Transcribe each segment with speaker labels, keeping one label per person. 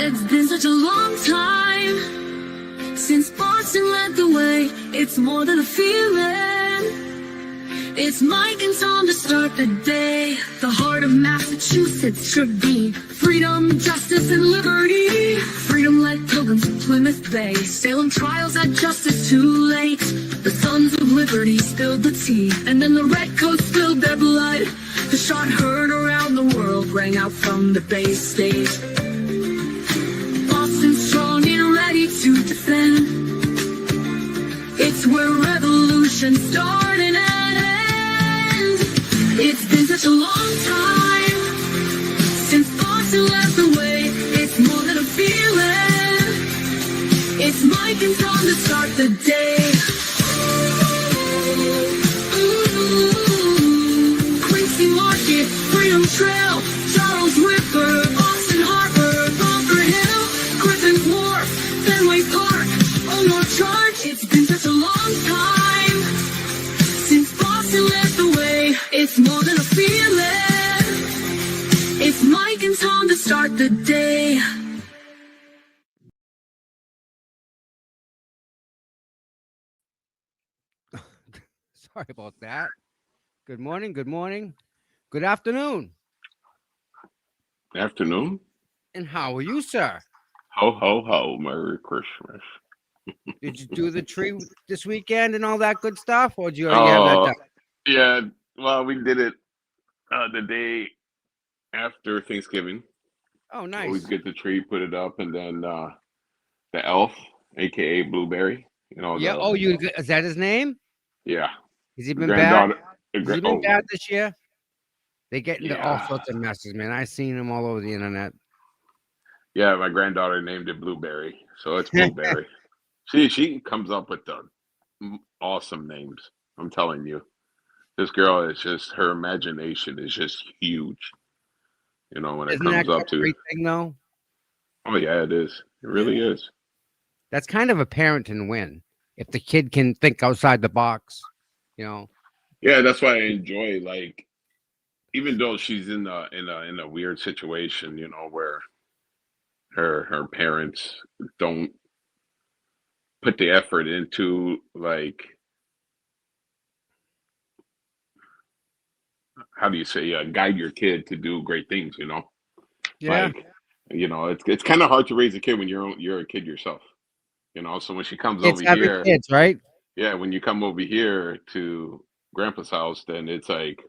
Speaker 1: It's been such a long time since Boston led the way. It's more than a feeling. It's Mike and Tom to start the day. The heart of Massachusetts should be freedom, justice, and liberty. Freedom led pilgrims to Plymouth Bay. Salem trials had justice too late. The sons of liberty spilled the tea, and then the redcoats spilled their blood. The shot heard around the world rang out from the Bay State. Boston strong and ready to defend. It's where revolution started and ends. It's been such a long time since Boston led the way. It's more than a feeling. It's Mike and Tom to start the day. Quincy Market, Freedom Trail, Charles River, Boston Harbor, Bunker Hill, Griffin Wharf, Fenway Park, Omar Charge. It's been such a long time since Boston led the way. It's more than a feeling. It's Mike and Tom to start the day.
Speaker 2: Sorry about that. Good morning, good afternoon.
Speaker 3: Afternoon.
Speaker 2: And how are you, sir?
Speaker 3: Ho, ho, ho. Merry Christmas.
Speaker 2: Did you do the tree this weekend and all that good stuff? Or did you already have that done?
Speaker 3: Yeah. Well, we did it the day after Thanksgiving.
Speaker 2: Oh, nice.
Speaker 3: Always get the tree, put it up, and then the elf, aka Blueberry.
Speaker 2: Yeah. Oh, is that his name?
Speaker 3: Yeah.
Speaker 2: Has he been bad? Has he been
Speaker 3: Oh,
Speaker 2: bad this year? They get into all
Speaker 3: Yeah.
Speaker 2: sorts of messes, man. I've seen them all over the internet.
Speaker 3: yeah. My granddaughter named it Blueberry, so it's Blueberry. She comes up with the awesome names. I'm telling you, this girl is just her imagination is just huge. When it
Speaker 2: Isn't that
Speaker 3: comes up
Speaker 2: a
Speaker 3: to,
Speaker 2: great thing, though?
Speaker 3: oh yeah, it is. It really is.
Speaker 2: That's kind of a parenting win. If the kid can think outside the box,
Speaker 3: Yeah, that's why I enjoy, like, even though she's in a weird situation, where her parents don't put the effort into, like, how do you say, guide your kid to do great things,
Speaker 2: Yeah.
Speaker 3: like, it's kind of hard to raise a kid when you're a kid yourself, so when she comes
Speaker 2: Kids
Speaker 3: over
Speaker 2: having
Speaker 3: here,
Speaker 2: kids, right?
Speaker 3: yeah, when you come over here to grandpa's house, then it's like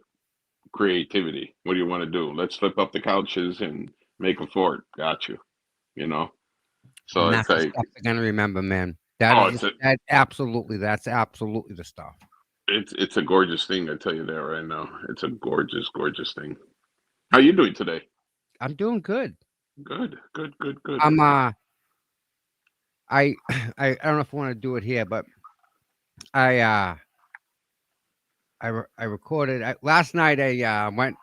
Speaker 3: creativity. What do you want to do? Let's flip up the couches and make a fort. Got you. You know. So
Speaker 2: And
Speaker 3: it's
Speaker 2: that's the
Speaker 3: like,
Speaker 2: stuff they're gonna remember, man. That
Speaker 3: oh,
Speaker 2: is that's absolutely the stuff.
Speaker 3: it's a gorgeous thing. I tell you that right now. It's a gorgeous, gorgeous thing. How you doing today?
Speaker 2: I'm doing good.
Speaker 3: Good, good, good, good.
Speaker 2: I'm I I don't know if I want to do it here, but I I recorded last night. I went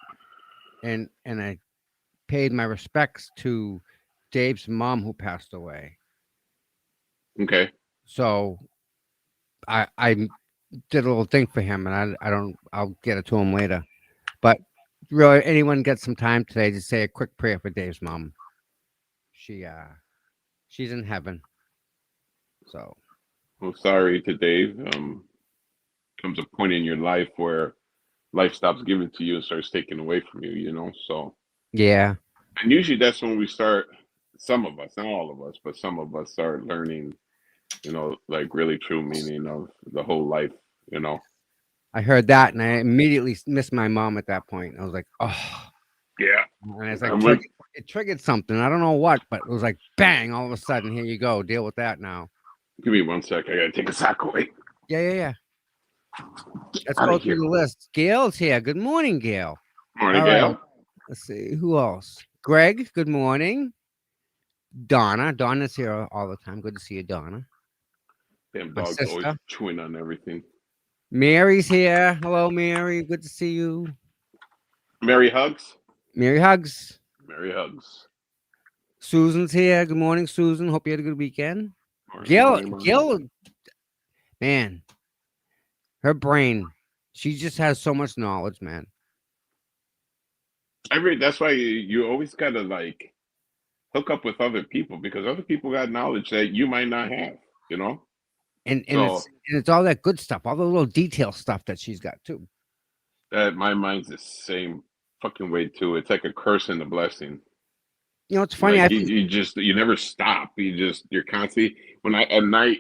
Speaker 2: and I paid my respects to Dave's mom who passed away.
Speaker 3: Okay.
Speaker 2: So I did a little thing for him, and I'll get it to him later. But really, anyone get some time today to say a quick prayer for Dave's mom? She's in heaven. So
Speaker 3: Well, sorry to Dave. Comes a point in your life where life stops giving to you and starts taking away from you. So,
Speaker 2: yeah,
Speaker 3: and usually that's when we start. Some of us, not all of us, but some of us start learning. Like really true meaning of the whole life.
Speaker 2: I heard that, and I immediately missed my mom at that point. I was like, oh,
Speaker 3: Yeah.
Speaker 2: and it's like
Speaker 3: And we
Speaker 2: it triggered something. I don't know what, but it was like bang! All of a sudden, here you go. Deal with that now.
Speaker 3: Give me 1 sec. I gotta take a sock away.
Speaker 2: Yeah. Let's
Speaker 3: Outta
Speaker 2: go
Speaker 3: here.
Speaker 2: through the list. Gail's here. Good morning, Gail.
Speaker 3: Morning,
Speaker 2: All right.
Speaker 3: Gail.
Speaker 2: Let's see who else. Greg. Good morning. Donna. Donna's here all the time. Good to see you, Donna.
Speaker 3: Damn
Speaker 2: My
Speaker 3: dog's always
Speaker 2: sister.
Speaker 3: chewing on everything.
Speaker 2: Mary's here. Hello, Mary. Good to see you.
Speaker 3: Mary hugs.
Speaker 2: Mary hugs.
Speaker 3: Mary hugs.
Speaker 2: Susan's here. Good morning, Susan. Hope you had a good weekend.
Speaker 3: Morning,
Speaker 2: Gail,
Speaker 3: morning.
Speaker 2: Gail, man, her brain, she just has so much knowledge, man.
Speaker 3: That's why you always gotta like hook up with other people because other people got knowledge that you might not have, you know?
Speaker 2: And
Speaker 3: So
Speaker 2: it's all that good stuff, all the little detail stuff that she's got too.
Speaker 3: that my mind's the same fucking way too. It's like a curse and a blessing.
Speaker 2: You know, it's funny.
Speaker 3: Like
Speaker 2: I think
Speaker 3: you never stop. You're constantly when I at night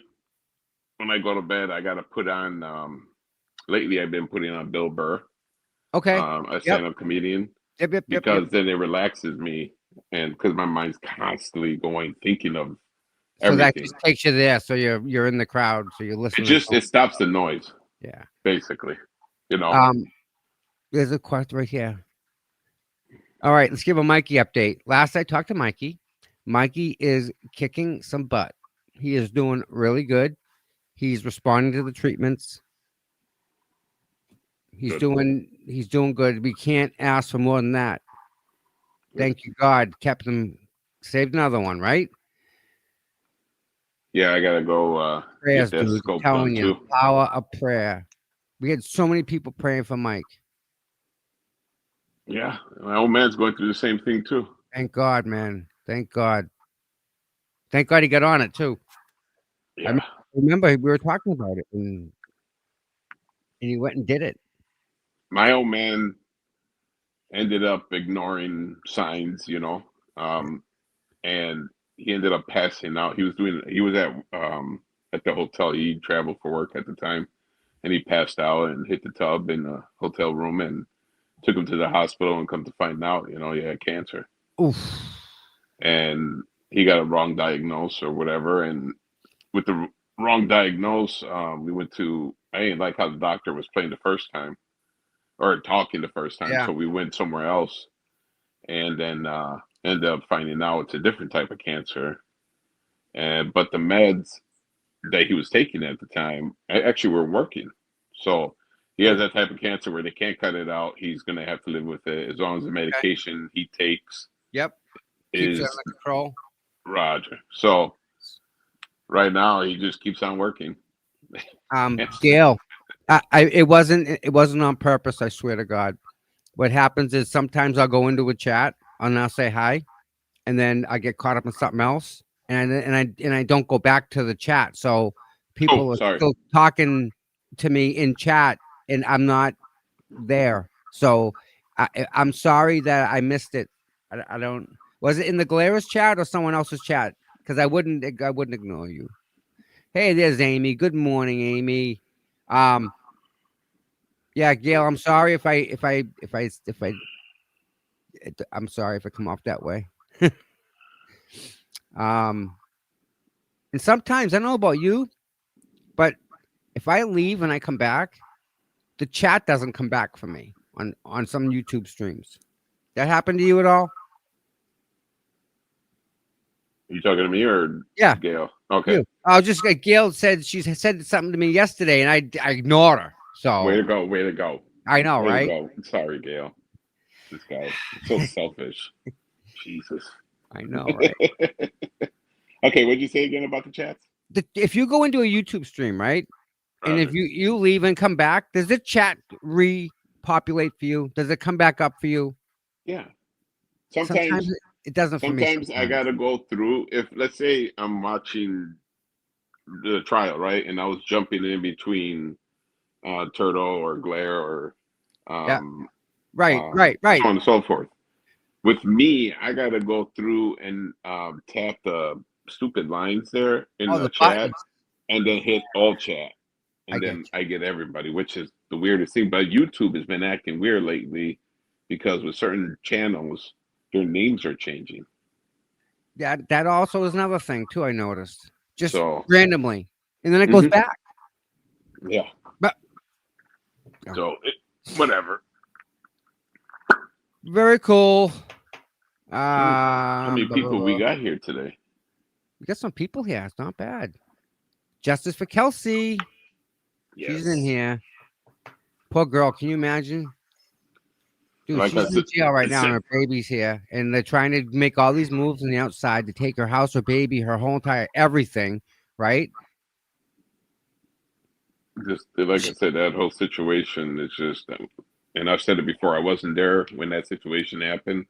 Speaker 3: when I go to bed I gotta put on lately I've been putting on Bill Burr,
Speaker 2: okay.
Speaker 3: a
Speaker 2: Yep.
Speaker 3: stand up comedian,
Speaker 2: Yep.
Speaker 3: because then it relaxes me and because my mind's constantly going thinking of
Speaker 2: So that
Speaker 3: everything.
Speaker 2: just takes you there. So you're in the crowd. So you're
Speaker 3: It
Speaker 2: listening.
Speaker 3: just it stops the noise,
Speaker 2: Yeah.
Speaker 3: basically. You know.
Speaker 2: There's a question right here. All right, let's give a Mikey update. Last I talked to Mikey, Mikey is kicking some butt. He is doing really good. He's responding to the treatments. He's
Speaker 3: Good.
Speaker 2: doing good. We can't ask for more than that. Thank you, God. Kept him, saved another one, right?
Speaker 3: Yeah, I gotta go get
Speaker 2: Prayers,
Speaker 3: that
Speaker 2: dude. I'm
Speaker 3: scope done
Speaker 2: telling you,
Speaker 3: too.
Speaker 2: power of prayer. We had so many people praying for Mike.
Speaker 3: Yeah, my old man's going through the same thing too.
Speaker 2: Thank God, man. Thank God. Thank God he got on it too. I
Speaker 3: Yeah,
Speaker 2: remember we were talking about it, and he went and did it.
Speaker 3: my old man ended up ignoring signs, you know, and he ended up passing out. He was at the hotel. He traveled for work at the time, and he passed out and hit the tub in the hotel room and took him to the hospital and come to find out, you know, he had cancer.
Speaker 2: Oof.
Speaker 3: And he got a wrong diagnose or whatever. And with the wrong diagnose, we went to, I didn't like how the doctor was playing the first time or talking the first time.
Speaker 2: Yeah.
Speaker 3: So we went somewhere else and then ended up finding out it's a different type of cancer. But the meds that he was taking at the time actually were working. So he has
Speaker 2: Oh,
Speaker 3: that type of cancer where they can't cut it out. He's going to have to live with it as long as the
Speaker 2: okay.
Speaker 3: medication he takes
Speaker 2: Yep. Keeps it
Speaker 3: is
Speaker 2: under control.
Speaker 3: Roger. So right now he just keeps on working.
Speaker 2: Gail, it wasn't on purpose. I swear to God. What happens is sometimes I'll go into a chat and I'll say hi, and then I get caught up in something else, and I don't go back to the chat. So
Speaker 3: Oh,
Speaker 2: people are
Speaker 3: sorry.
Speaker 2: still talking to me in chat, and I'm not there. So I'm sorry that I missed it. I don't. Was it in the Glarus chat or someone else's chat? Because I wouldn't ignore you. Hey, there's Amy. Good morning, Amy. Um, yeah, Gail. I'm sorry I'm sorry if I come off that way. Um, and sometimes I don't know about you, but if I leave and I come back, the chat doesn't come back for me on some YouTube streams. That happened to you at all?
Speaker 3: You talking to me or
Speaker 2: Yeah,
Speaker 3: Gail? Okay.
Speaker 2: you. I was just Gail said she said something to me yesterday, and I ignored her.
Speaker 3: Way
Speaker 2: So
Speaker 3: to go. Way to go.
Speaker 2: I know,
Speaker 3: Way to
Speaker 2: right?
Speaker 3: go. Sorry, Gail. This guy is so selfish. Jesus.
Speaker 2: I know, right?
Speaker 3: Okay, what'd you say again about the chats?
Speaker 2: If you go into a YouTube stream, right, and if
Speaker 3: Roger.
Speaker 2: you leave and come back, does the chat repopulate for you? Does it come back up for you?
Speaker 3: Yeah.
Speaker 2: Sometimes
Speaker 3: Sometimes
Speaker 2: it doesn't for me.
Speaker 3: sometimes I
Speaker 2: Sometimes,
Speaker 3: gotta go through if let's say I'm watching the trial, right? And I was jumping in between Turtle or Glare or
Speaker 2: yeah,
Speaker 3: um
Speaker 2: right, right, right.
Speaker 3: so on and so forth. With me, I gotta go through and tap the stupid lines there in
Speaker 2: Oh,
Speaker 3: the
Speaker 2: the
Speaker 3: chat
Speaker 2: buttons.
Speaker 3: and then hit all chat.
Speaker 2: I
Speaker 3: And
Speaker 2: get
Speaker 3: then
Speaker 2: you.
Speaker 3: I get everybody, which is the weirdest thing. But YouTube has been acting weird lately because with certain channels, their names are changing.
Speaker 2: That also is another thing too. I noticed just
Speaker 3: So,
Speaker 2: randomly, and then it goes
Speaker 3: mhm,
Speaker 2: back.
Speaker 3: yeah.
Speaker 2: But
Speaker 3: So, whatever.
Speaker 2: very cool.
Speaker 3: How many
Speaker 2: Blah, blah,
Speaker 3: people we
Speaker 2: blah.
Speaker 3: got here today?
Speaker 2: We got some people here. It's not bad. Justice for Kelsey. She's in
Speaker 3: Yes.
Speaker 2: here. Poor girl. Can you imagine? Dude,
Speaker 3: Like I
Speaker 2: she's in
Speaker 3: said,
Speaker 2: jail right now, and her baby's here, and they're trying to make all these moves on the outside to take her house, her baby, her whole entire everything, right?
Speaker 3: just like I said, that whole situation is just, and I've said it before. I wasn't there when that situation happened,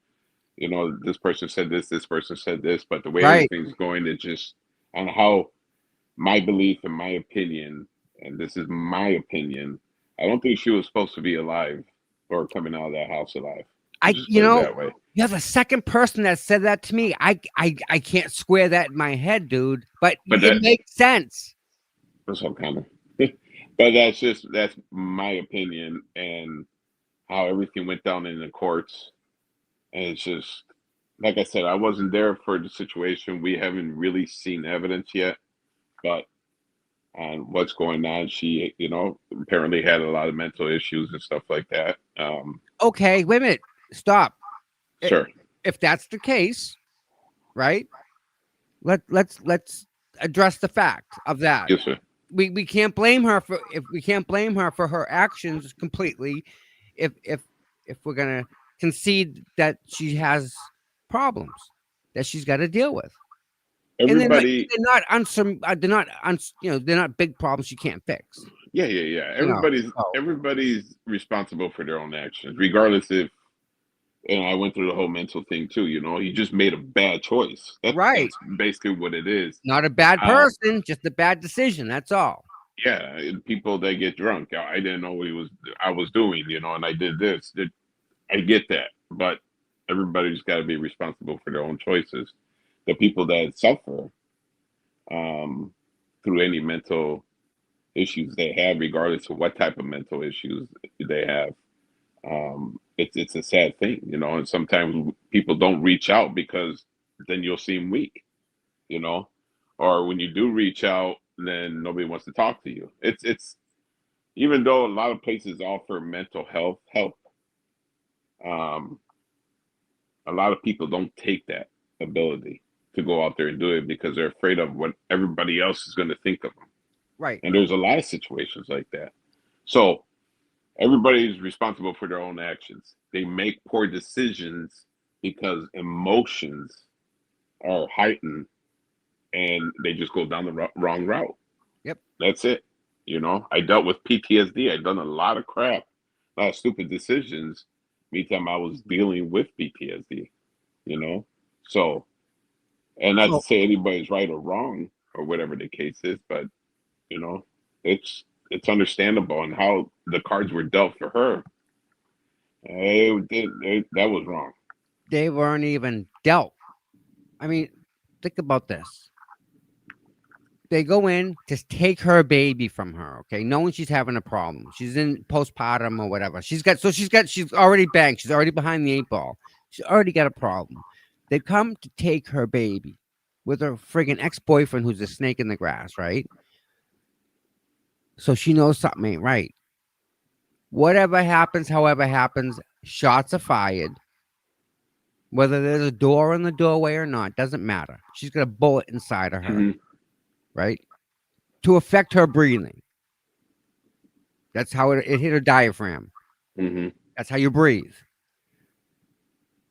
Speaker 3: You know, this person said this person said this, but the way
Speaker 2: Right.
Speaker 3: everything's going, it just on how my belief and my opinion, and this is my opinion, I don't think she was supposed to be alive or coming out of that house alive. I'll just
Speaker 2: You
Speaker 3: put it
Speaker 2: know,
Speaker 3: that way.
Speaker 2: you're the second person that said that to me. I can't square that in my head, dude. But
Speaker 3: But
Speaker 2: it makes sense.
Speaker 3: that's all kind of. But that's my opinion and how everything went down in the courts. And it's just like I said, I wasn't there for the situation. We haven't really seen evidence yet, but on what's going on, she, apparently had a lot of mental issues and stuff like that.
Speaker 2: Okay, wait a minute. Stop. I-
Speaker 3: Sure.
Speaker 2: If that's the case, right? Let's address the fact of that.
Speaker 3: Yes, sir.
Speaker 2: We can't blame her for if we can't blame her for her actions completely if we're gonna concede that she has problems that she's got to deal with. And
Speaker 3: Everybody,
Speaker 2: they're not they're not big problems you can't fix.
Speaker 3: yeah.
Speaker 2: You know. So,
Speaker 3: Everybody's responsible for their own actions, regardless if. And I went through the whole mental thing too. You just made a bad choice.
Speaker 2: right.
Speaker 3: That's basically what it is.
Speaker 2: Not a bad
Speaker 3: Uh,
Speaker 2: person, just a bad decision. That's all.
Speaker 3: yeah, and people that get drunk. I didn't know what I was doing, and I did this. I get that, but everybody's got to be responsible for their own choices. The people that suffer um, through any mental issues they have, regardless of what type of mental issues they have, it's a sad thing, and sometimes people don't reach out because then you'll seem weak, you know, or when you do reach out, then nobody wants to talk to you. It's even though a lot of places offer mental health help, um, a lot of people don't take that ability to go out there and do it because they're afraid of what everybody else is going to think of them.
Speaker 2: Right.
Speaker 3: And there's a lot of situations like that. So everybody's responsible for their own actions. They make poor decisions because emotions are heightened and they just go down the wrong route.
Speaker 2: Yep.
Speaker 3: That's it. I dealt with PTSD. I'd done a lot of crap, a lot of stupid decisions. Meantime, I was dealing with PTSD, you know? So, and not to
Speaker 2: So
Speaker 3: say anybody's right or wrong or whatever the case is, but, you know, it's understandable and how the cards were dealt for her. That was wrong.
Speaker 2: they weren't even dealt. I mean, think about this. They go in to take her baby from her, okay, knowing she's having a problem. She's in postpartum or whatever. She's already banked. She's already behind the eight ball. She's already got a problem. They come to take her baby with her friggin' ex-boyfriend who's a snake in the grass, right? So she knows something ain't right. Whatever happens, however happens, shots are fired. Whether there's a door in the doorway or not, doesn't matter. She's got a bullet inside of her,
Speaker 3: Mhm.
Speaker 2: right? To affect her breathing. That's how it hit her diaphragm.
Speaker 3: Mhm.
Speaker 2: That's how you breathe.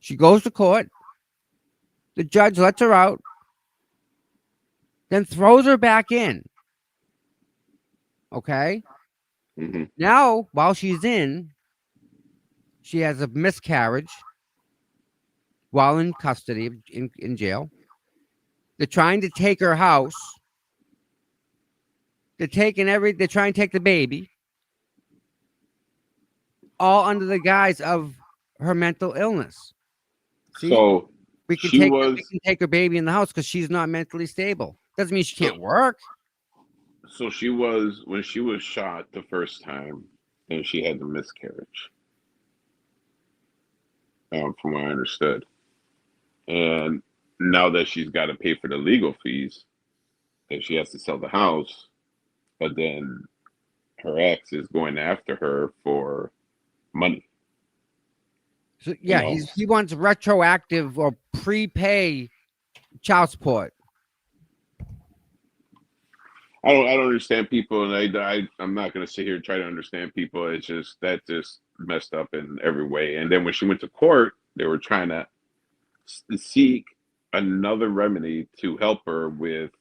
Speaker 2: She goes to court. The judge lets her out, then throws her back in. Okay.
Speaker 3: Mhm.
Speaker 2: Now, while she's in, she has a miscarriage while in custody, in jail. They're trying to take her house. They're trying to take the baby, all under the guise of her mental illness. See,
Speaker 3: So she
Speaker 2: we
Speaker 3: was
Speaker 2: can take her baby in the house because she's not mentally stable. Doesn't mean she
Speaker 3: so
Speaker 2: can't work.
Speaker 3: so she was when she was shot the first time, and she had the miscarriage, from what I understood. And now that she's got to pay for the legal fees, that she has to sell the house, but then her ex is going after her for money.
Speaker 2: So
Speaker 3: You
Speaker 2: yeah,
Speaker 3: know,
Speaker 2: he wants retroactive or prepay child support.
Speaker 3: I don't understand people, and I'm not going to sit here and try to understand people. It's just that just messed up in every way. And then when she went to court, they were trying to seek another remedy to help her with,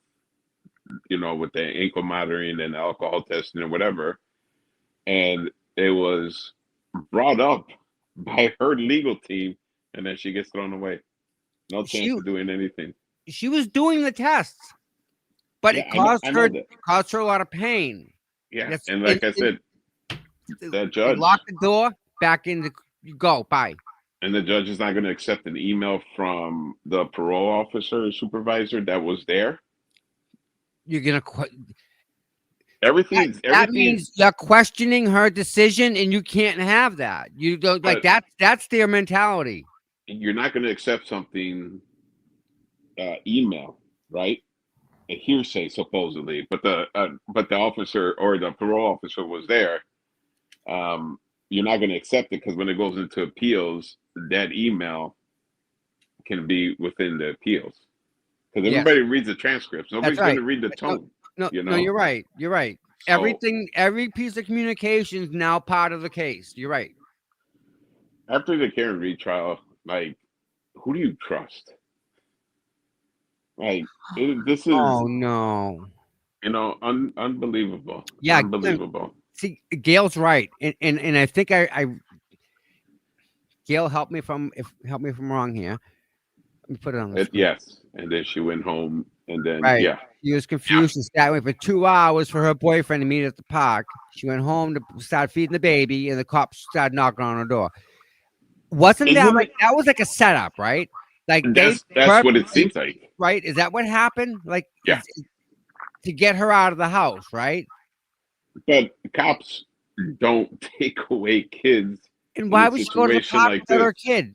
Speaker 3: with the ankle monitoring and alcohol testing and whatever. And it was brought up by her legal team and then she gets thrown away. No
Speaker 2: She
Speaker 3: chance of doing anything.
Speaker 2: she was doing the tests, but
Speaker 3: Yeah,
Speaker 2: it caused
Speaker 3: I
Speaker 2: her
Speaker 3: know that.
Speaker 2: a lot of pain.
Speaker 3: Yeah,
Speaker 2: That's
Speaker 3: and like I said, that
Speaker 2: they
Speaker 3: judge
Speaker 2: lock the door, back in the you go, bye.
Speaker 3: and the judge is not going to accept an email from the parole officer or supervisor that was there.
Speaker 2: You're gonna
Speaker 3: Everything's
Speaker 2: that
Speaker 3: everything's.
Speaker 2: means you're questioning her decision, and you can't have that. You don't like
Speaker 3: But
Speaker 2: that. That's their mentality.
Speaker 3: you're not going to accept something email, right? A hearsay supposedly, but the officer or the parole officer was there. You're not going to accept it because when it goes into appeals, that email can be within the appeals because
Speaker 2: Yes,
Speaker 3: everybody reads the transcripts.
Speaker 2: that's
Speaker 3: Nobody's going
Speaker 2: right.
Speaker 3: to read the
Speaker 2: No,
Speaker 3: tone,
Speaker 2: no,
Speaker 3: you
Speaker 2: no.
Speaker 3: know.
Speaker 2: You're right. You're right.
Speaker 3: So
Speaker 2: Every piece of communication is now part of the case. You're right.
Speaker 3: after the Karen Reed trial, like, who do you trust? Like, this is,
Speaker 2: Oh no.
Speaker 3: unbelievable,
Speaker 2: Yeah.
Speaker 3: unbelievable.
Speaker 2: See, Gail's right, and I think I Gail, help me if I'm wrong here. Let me put it on the screen.
Speaker 3: Yes, and then she went home, and then
Speaker 2: Right.
Speaker 3: yeah,
Speaker 2: She was confused and sat waiting for 2 hours for her boyfriend to meet at the park. She went home to start feeding the baby, and the cops started knocking on her door. Wasn't that
Speaker 3: isn't
Speaker 2: like
Speaker 3: it?
Speaker 2: that was like a setup, right? Like they
Speaker 3: That's what it
Speaker 2: purposely,
Speaker 3: seems like.
Speaker 2: right? Is that what happened? Like
Speaker 3: Yeah,
Speaker 2: to get her out of the house, right?
Speaker 3: but cops don't take away kids
Speaker 2: And
Speaker 3: in
Speaker 2: why
Speaker 3: a
Speaker 2: would she go to the
Speaker 3: situation
Speaker 2: park
Speaker 3: like
Speaker 2: without her
Speaker 3: this.
Speaker 2: kid?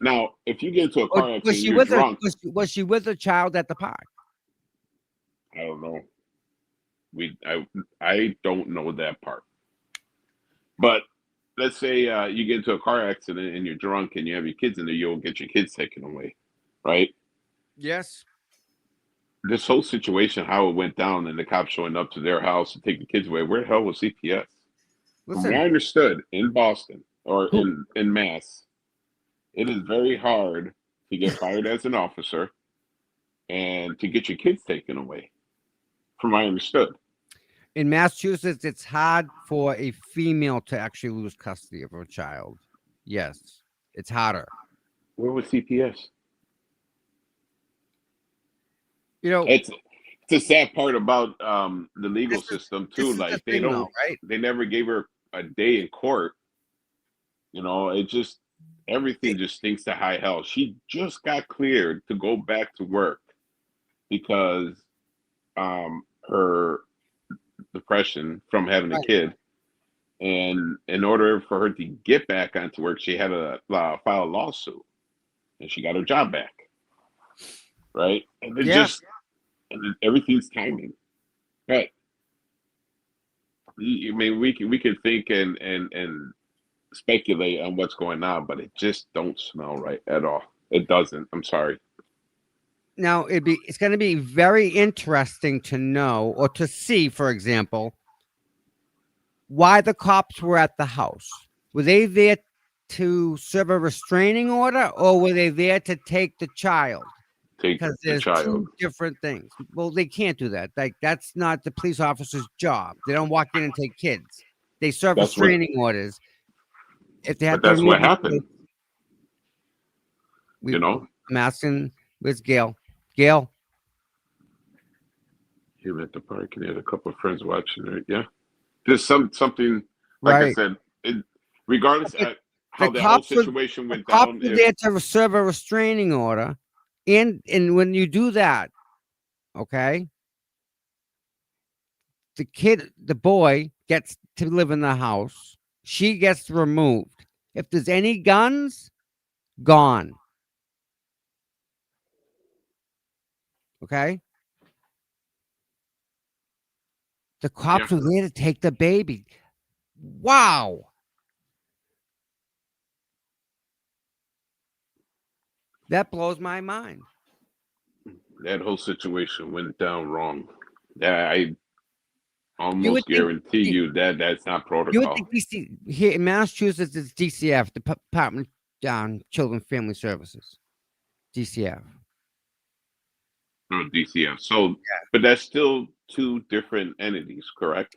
Speaker 3: Now, if you get into a
Speaker 2: Or
Speaker 3: car
Speaker 2: was
Speaker 3: accident,
Speaker 2: she
Speaker 3: you're
Speaker 2: with her?
Speaker 3: drunk.
Speaker 2: Was she with a child at the park?
Speaker 3: I don't know. I don't know that part. But let's say you get into a car accident and you're drunk and you have your kids in there, you'll get your kids taken away, right?
Speaker 2: Yes.
Speaker 3: This whole situation, how it went down, and the cops showing up to their house to take the kids away. Where the hell was CPS? From what
Speaker 2: Listen,
Speaker 3: I understood, in Boston or
Speaker 2: who
Speaker 3: in Mass, it is very hard to get fired as an officer and to get your kids taken away. From what I understood,
Speaker 2: in Massachusetts, it's hard for a female to actually lose custody of a child. Yes, it's harder.
Speaker 3: where was CPS?
Speaker 2: You know,
Speaker 3: It's a sad part about the legal
Speaker 2: this is
Speaker 3: system
Speaker 2: this
Speaker 3: too.
Speaker 2: is the
Speaker 3: Like
Speaker 2: thing, though, right?
Speaker 3: they never gave her a day in court. It just everything
Speaker 2: It-
Speaker 3: just stinks to high hell. She just got cleared to go back to work because her depression from having a
Speaker 2: right.
Speaker 3: kid, and in order for her to get back onto work, she had to file a lawsuit, and she got her job back. Right, and it
Speaker 2: Yeah.
Speaker 3: just everything's timing. But I mean, we can think and speculate on what's going on, but it just don't smell right at all. It doesn't. I'm sorry.
Speaker 2: Now it's going to be very interesting to know or to see, for example, why the cops were at the house. Were they there to serve a restraining order, or were they there to take the child?
Speaker 3: Take
Speaker 2: Because
Speaker 3: the
Speaker 2: there's
Speaker 3: child.
Speaker 2: two different things. Well, they can't do that. Like that's not the police officer's job. They don't walk in and take kids. They serve
Speaker 3: That's what.
Speaker 2: restraining orders. If they have
Speaker 3: But
Speaker 2: to
Speaker 3: that's
Speaker 2: remove
Speaker 3: what
Speaker 2: the
Speaker 3: happened.
Speaker 2: kids, we,
Speaker 3: You know,
Speaker 2: I'm asking, where's Gail? Gail,
Speaker 3: he was at the park and he had a couple of friends watching it. Yeah, there's something. Like I
Speaker 2: right?
Speaker 3: said, regardless
Speaker 2: The,
Speaker 3: of how
Speaker 2: the
Speaker 3: that whole
Speaker 2: cops were
Speaker 3: situation went
Speaker 2: cops
Speaker 3: down,
Speaker 2: were
Speaker 3: if
Speaker 2: there to serve a restraining order, and when you do that, okay, the boy gets to live in the house. She gets removed. If there's any guns, gone. Okay. The
Speaker 3: yeah,
Speaker 2: cops were there to take the baby. Wow. That blows my mind.
Speaker 3: that whole situation went down wrong. That I
Speaker 2: You would
Speaker 3: almost
Speaker 2: think
Speaker 3: guarantee
Speaker 2: you
Speaker 3: you that that's not
Speaker 2: you would think
Speaker 3: protocol.
Speaker 2: DC here in Massachusetts it's DCF, the Department Children and Family Services. DCF.
Speaker 3: Or DCF. So, but that's still two different entities, correct?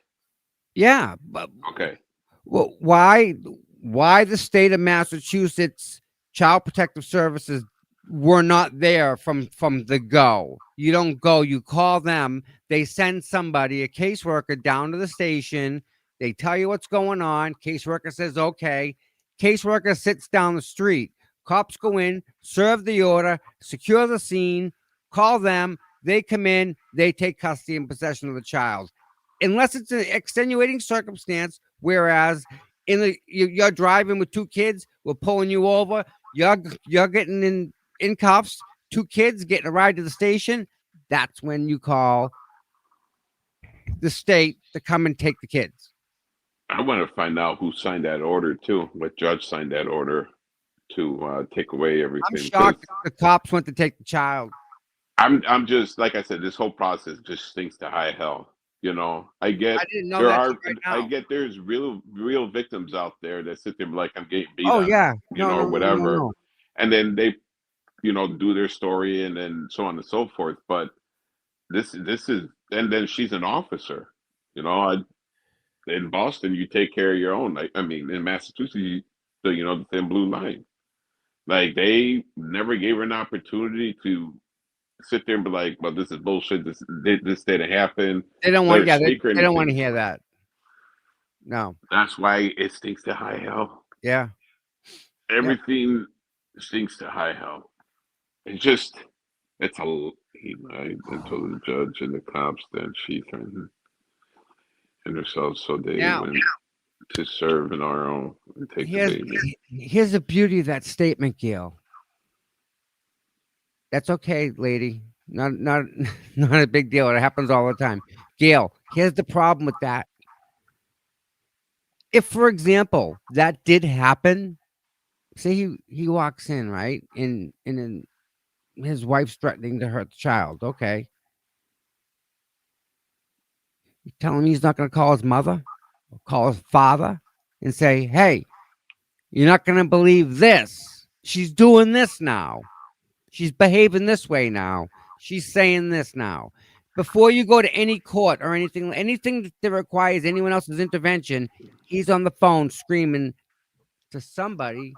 Speaker 2: Yeah, but
Speaker 3: Okay.
Speaker 2: well, why the state of Massachusetts Child Protective Services were not there from the go. You don't go, you call them, they send somebody, a caseworker down to the station, they tell you what's going on, caseworker says okay, caseworker sits down the street, cops go in, serve the order, secure the scene, call them, they come in, they take custody and possession of the child. Unless it's an extenuating circumstance, whereas you're driving with two kids, we're pulling you over, you're getting in cuffs, two kids getting a ride to the station, that's when you call the state to come and take the kids.
Speaker 3: I want to find out who signed that order too. What judge signed that order to take away everything?
Speaker 2: I'm shocked the cops went to take the child.
Speaker 3: I'm just, like I said, this whole process just stinks to high hell. You know, I get
Speaker 2: I didn't know
Speaker 3: there
Speaker 2: that
Speaker 3: are
Speaker 2: right now.
Speaker 3: I get there's real victims out there that sit there like I'm getting beat
Speaker 2: Oh
Speaker 3: on,
Speaker 2: yeah,
Speaker 3: or whatever, and then they do their story and then so on and so forth. But this is, and then she's an officer. In Boston, you take care of your own. I mean, in Massachusetts, the thin blue line. Like, they never gave her an opportunity to sit there and be like, "Well, this is bullshit. This didn't happen."
Speaker 2: They don't
Speaker 3: Let
Speaker 2: want.
Speaker 3: her
Speaker 2: Yeah,
Speaker 3: speak or
Speaker 2: they don't want to
Speaker 3: anything.
Speaker 2: hear that. No.
Speaker 3: That's why it stinks to high hell.
Speaker 2: Yeah.
Speaker 3: Everything stinks to high hell. It's just, it's a. I told the judge and the cops that she threatened herself, so they went to serve in our own and take the baby.
Speaker 2: Here's the beauty of that statement, Gail. That's okay, lady. Not not a big deal. It happens all the time. Gail, here's the problem with that. If, for example, that did happen, say he walks in, right? And his wife's threatening to hurt the child. Okay. You tell him he's not going to call his mother or call his father and say, hey, you're not going to believe this. She's doing this now. She's behaving this way now. She's saying this now. Before you go to any court or anything that requires anyone else's intervention, he's on the phone screaming to somebody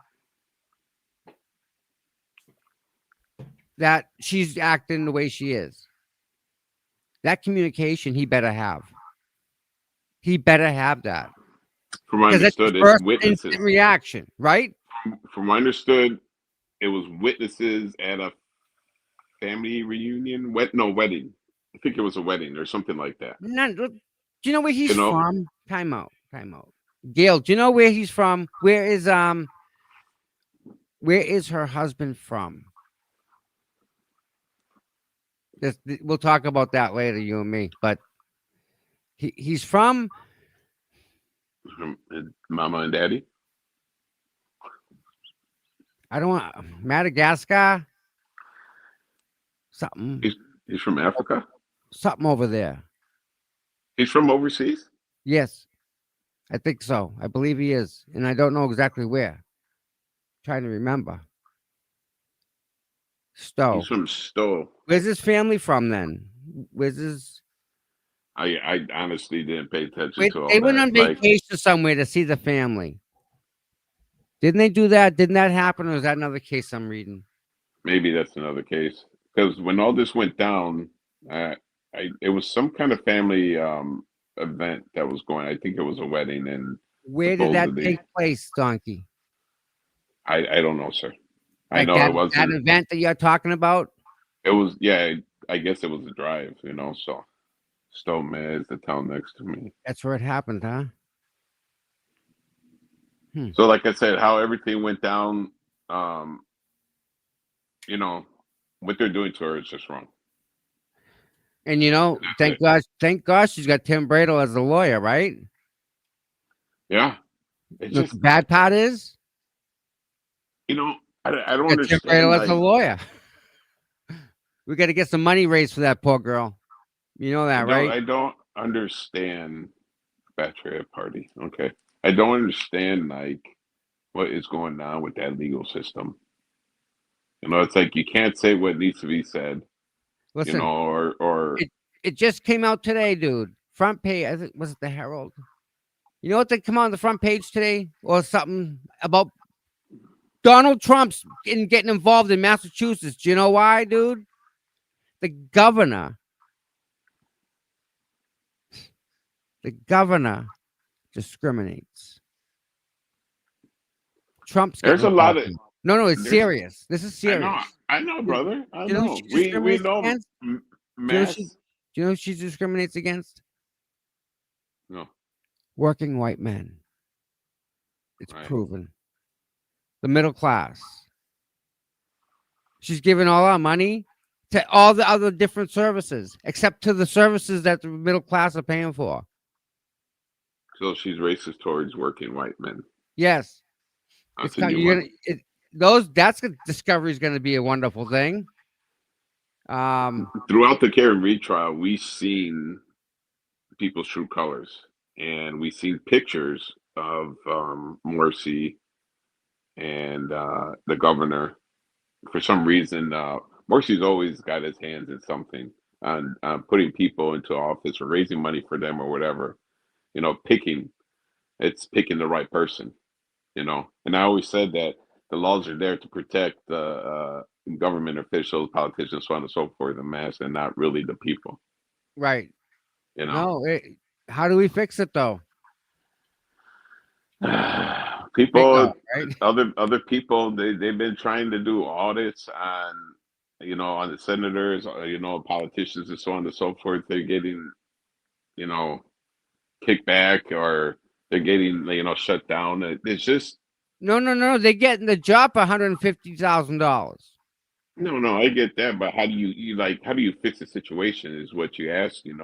Speaker 2: that she's acting the way she is. That communication he better have. He better have that.
Speaker 3: From what I understood, it's
Speaker 2: first
Speaker 3: witnesses.
Speaker 2: instant reaction, right?
Speaker 3: From what I understood, it was witnesses at a family reunion. Wedding. I think it was a wedding or something like that.
Speaker 2: Do you know where he's from? Time out. Gail, do you know where he's from? Where is her husband from? We'll talk about that later, you and me. But he's from
Speaker 3: Mama and Daddy.
Speaker 2: I don't want Madagascar. Something.
Speaker 3: He's from Africa.
Speaker 2: Something over there.
Speaker 3: He's from overseas.
Speaker 2: Yes, I think so. I believe he is, and I don't know exactly where. I'm trying to remember. Stowe.
Speaker 3: He's from Stowe.
Speaker 2: Where's his family from then? Where's his?
Speaker 3: I honestly didn't pay attention to all
Speaker 2: They went
Speaker 3: that.
Speaker 2: on vacation somewhere to see the family. Didn't they do that? Didn't that happen, or is that another case I'm reading?
Speaker 3: Maybe that's another case. Because when all this went down, it was some kind of family event that was going. I think it was a wedding, and
Speaker 2: where did that take place, Donkey?
Speaker 3: I don't know, sir.
Speaker 2: Like
Speaker 3: I know it wasn't
Speaker 2: that event that you're talking about.
Speaker 3: It was, yeah. I guess it was a drive, So Stone is the town next to me.
Speaker 2: That's where it happened, huh?
Speaker 3: So, like I said, how everything went down, what they're doing to her is just wrong.
Speaker 2: And thank God she's got Tim Bradle as a lawyer, right?
Speaker 3: Yeah.
Speaker 2: The bad part is,
Speaker 3: I don't understand.
Speaker 2: Tim Bradle as a lawyer. We got to get some money raised for that poor girl. You know that, right?
Speaker 3: I don't understand bachelorette party. Okay. I don't understand what is going on with that legal system. It's like you can't say what needs to be said.
Speaker 2: Listen,
Speaker 3: or
Speaker 2: it just came out today, dude. Front page. I think, was it the Herald? You know what? They come on the front page today or something about Donald Trump's getting involved in Massachusetts. Do you know why, dude? The governor discriminates. Trump's getting
Speaker 3: There's a lot
Speaker 2: involved
Speaker 3: of
Speaker 2: in. No, it's
Speaker 3: there's.
Speaker 2: serious. This is serious.
Speaker 3: I know,
Speaker 2: Do
Speaker 3: brother. I
Speaker 2: you know who
Speaker 3: know.
Speaker 2: she
Speaker 3: We
Speaker 2: discriminates
Speaker 3: know
Speaker 2: against? Do you know she?
Speaker 3: mass.
Speaker 2: Do you know who she discriminates against?
Speaker 3: No,
Speaker 2: Working white men. It's
Speaker 3: right.
Speaker 2: proven. The middle class. She's giving all our money to all the other different services, except to the services that the middle class are paying for.
Speaker 3: So she's racist towards working white men.
Speaker 2: Yes,
Speaker 3: That's a new one.
Speaker 2: that's discovery is going to be a wonderful thing.
Speaker 3: Throughout the Karen Reed trial, we seen people's true colors, and we seen pictures of Morsi and the governor. For some reason, Morsi's always got his hands in something on putting people into office or raising money for them or whatever. You know, picking the right person. You know, and I always said that the laws are there to protect the government officials, politicians, so on and so forth, the mass, and not really the people.
Speaker 2: Right.
Speaker 3: You know,
Speaker 2: No. How do we fix it though? Big
Speaker 3: people,
Speaker 2: no, right?
Speaker 3: other people, they've been trying to do audits on, on the senators, politicians, and so on and so forth. They're getting, you know, kickback, or they're getting, shut down. It's just
Speaker 2: No. They're getting the job for $150,000.
Speaker 3: no. I get that, but how do how do you fix the situation? Is what you ask, and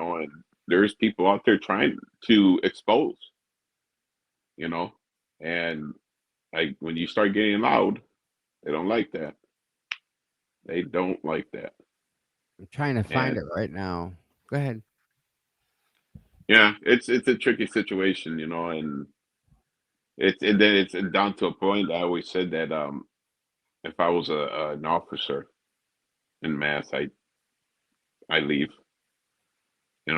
Speaker 3: there's people out there trying to expose, you know, and like when you start getting loud, they don't like that. They don't like that.
Speaker 2: I'm trying to find
Speaker 3: And
Speaker 2: it right now. Go ahead.
Speaker 3: yeah, it's a tricky situation, and then it's down to a point. I always said that if I was an officer in mass, I leave. You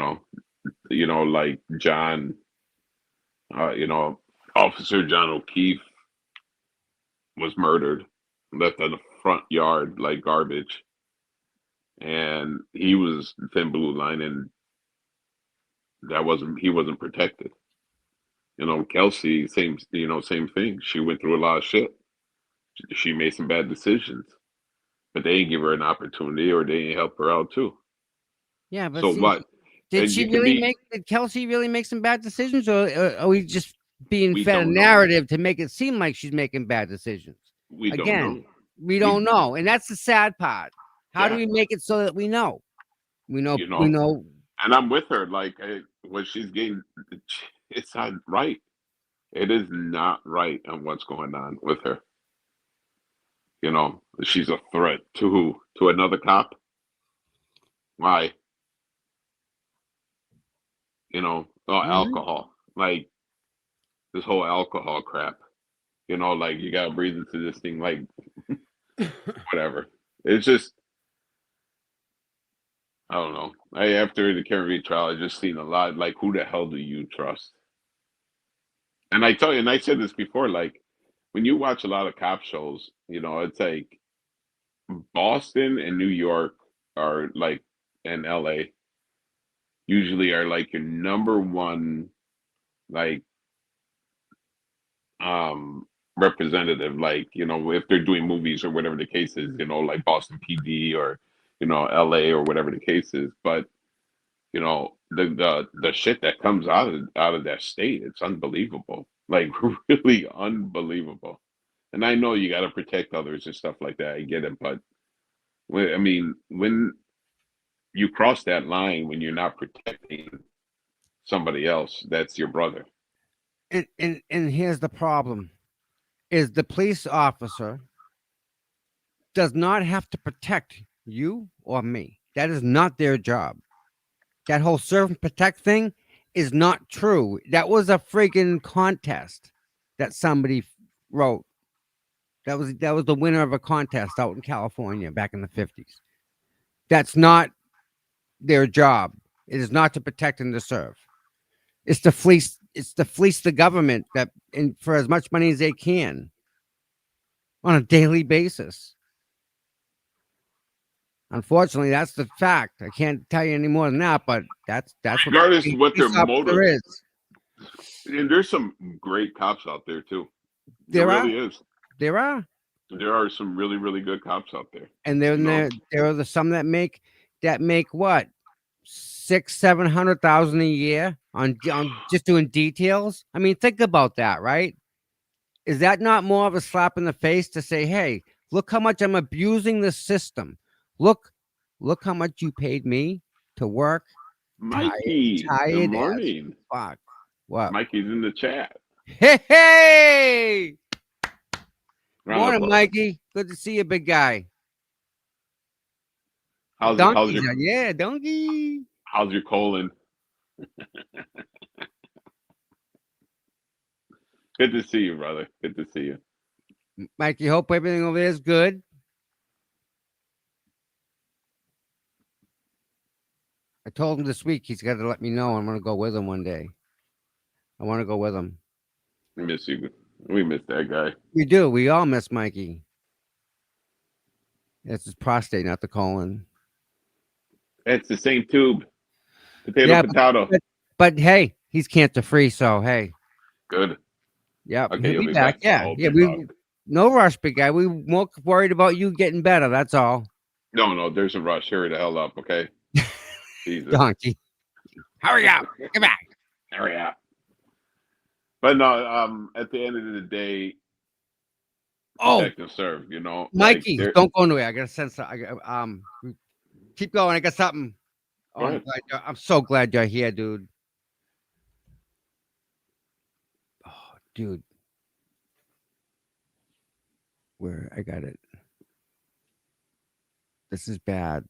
Speaker 3: know, like John, uh, you know, Officer John O'Keefe was murdered, left on the front yard like garbage, and he was thin blue line, and he wasn't protected. Kelsey, same thing. She went through a lot of shit. She made some bad decisions, but they didn't give her an opportunity, or they didn't help her out too.
Speaker 2: Yeah, but
Speaker 3: So
Speaker 2: see,
Speaker 3: what? And you can be.
Speaker 2: did Kelsey really make some bad decisions, or are we just being
Speaker 3: We
Speaker 2: fed a
Speaker 3: don't know.
Speaker 2: narrative to make it seem like she's making bad decisions?
Speaker 3: We don't
Speaker 2: Again,
Speaker 3: know.
Speaker 2: we don't know. And that's the sad part. How do
Speaker 3: Yeah,
Speaker 2: we make it so that we know? We know,
Speaker 3: you
Speaker 2: we
Speaker 3: know.
Speaker 2: know.
Speaker 3: And I'm with her. Like what she's getting, it's not right. It is not right on what's going on with her. She's a threat to who? To another cop? Why?
Speaker 2: Mhm.
Speaker 3: Alcohol. Like this whole alcohol crap. Like you gotta breathe into this thing. Like whatever. It's just I don't know. After the Karen Reed trial, I just seen a lot. Like who the hell do you trust? And I tell you, and I said this before. Like when you watch a lot of cop shows, it's like Boston and New York are like, and LA usually are like your number one, like representative, like if they're doing movies or whatever the case is, like Boston PD, or LA, or whatever the case is. But the shit that comes out of that state, it's unbelievable, like really unbelievable. And I know you got to protect others and stuff like that, I get it. But when you cross that line, when you're not protecting somebody else, that's your brother.
Speaker 2: And here's the problem: is the police officer does not have to protect you or me. That is not their job. That whole serve and protect thing is not true. That was a freaking contest that somebody wrote. That was the winner of a contest out in California back in the 50s. That's not their job. It is not to protect and to serve. It's to fleece. It's to fleece the government that, and for as much money as they can. on a daily basis. Unfortunately, that's the fact. I can't tell you any more than that, but that's what
Speaker 3: Regardless
Speaker 2: being
Speaker 3: of
Speaker 2: a
Speaker 3: what their
Speaker 2: police officer
Speaker 3: motive,
Speaker 2: is.
Speaker 3: and there's some great cops out there too. There
Speaker 2: There are,
Speaker 3: really is.
Speaker 2: there are,
Speaker 3: There are some really, really good cops out there.
Speaker 2: and
Speaker 3: You know,
Speaker 2: there are some that make what 600,000-700,000 a year on just doing details. I mean, think about that, right? Is that not more of a slap in the face to say, "Hey, look how much I'm abusing the system. Look, look how much you paid me to work.
Speaker 3: Mikey, good
Speaker 2: Tired as
Speaker 3: morning.
Speaker 2: fuck. What?
Speaker 3: Mikey's in the chat.
Speaker 2: Hey, hey!
Speaker 3: Round of
Speaker 2: Morning,
Speaker 3: applause.
Speaker 2: Mikey. Good to see you, big guy.
Speaker 3: How's
Speaker 2: Donkeys,
Speaker 3: your
Speaker 2: yeah, donkey.
Speaker 3: how's your colon? Good to see you, brother. Good to see you.
Speaker 2: Mikey, hope everything over there is good. I told him this week he's got to let me know. I'm going to go with him one day. I want to go with him.
Speaker 3: We miss you. We miss that guy.
Speaker 2: We do. We all miss Mikey. It's his prostate, not the colon.
Speaker 3: It's the same tube. Potato,
Speaker 2: Yeah,
Speaker 3: potato.
Speaker 2: but hey, he's cancer free, so hey.
Speaker 3: Good.
Speaker 2: Yep,
Speaker 3: Okay,
Speaker 2: he'll be back.
Speaker 3: So I
Speaker 2: Yeah,
Speaker 3: hope
Speaker 2: yeah.
Speaker 3: you're
Speaker 2: We
Speaker 3: back.
Speaker 2: no rush, big guy. We more worried about you getting better. That's all.
Speaker 3: No, there's a rush. Hurry the hell up, okay? Jesus.
Speaker 2: Donkey, hurry up! Get back.
Speaker 3: Hurry up. But no, at the end of the day,
Speaker 2: Oh,
Speaker 3: protect and serve, you know.
Speaker 2: Mikey,
Speaker 3: Like
Speaker 2: don't go anywhere. I got a sense. Keep going. I got something. Oh,
Speaker 3: Go ahead.
Speaker 2: I'm so glad you're here, dude. Oh, dude. Where I got it. This is bad.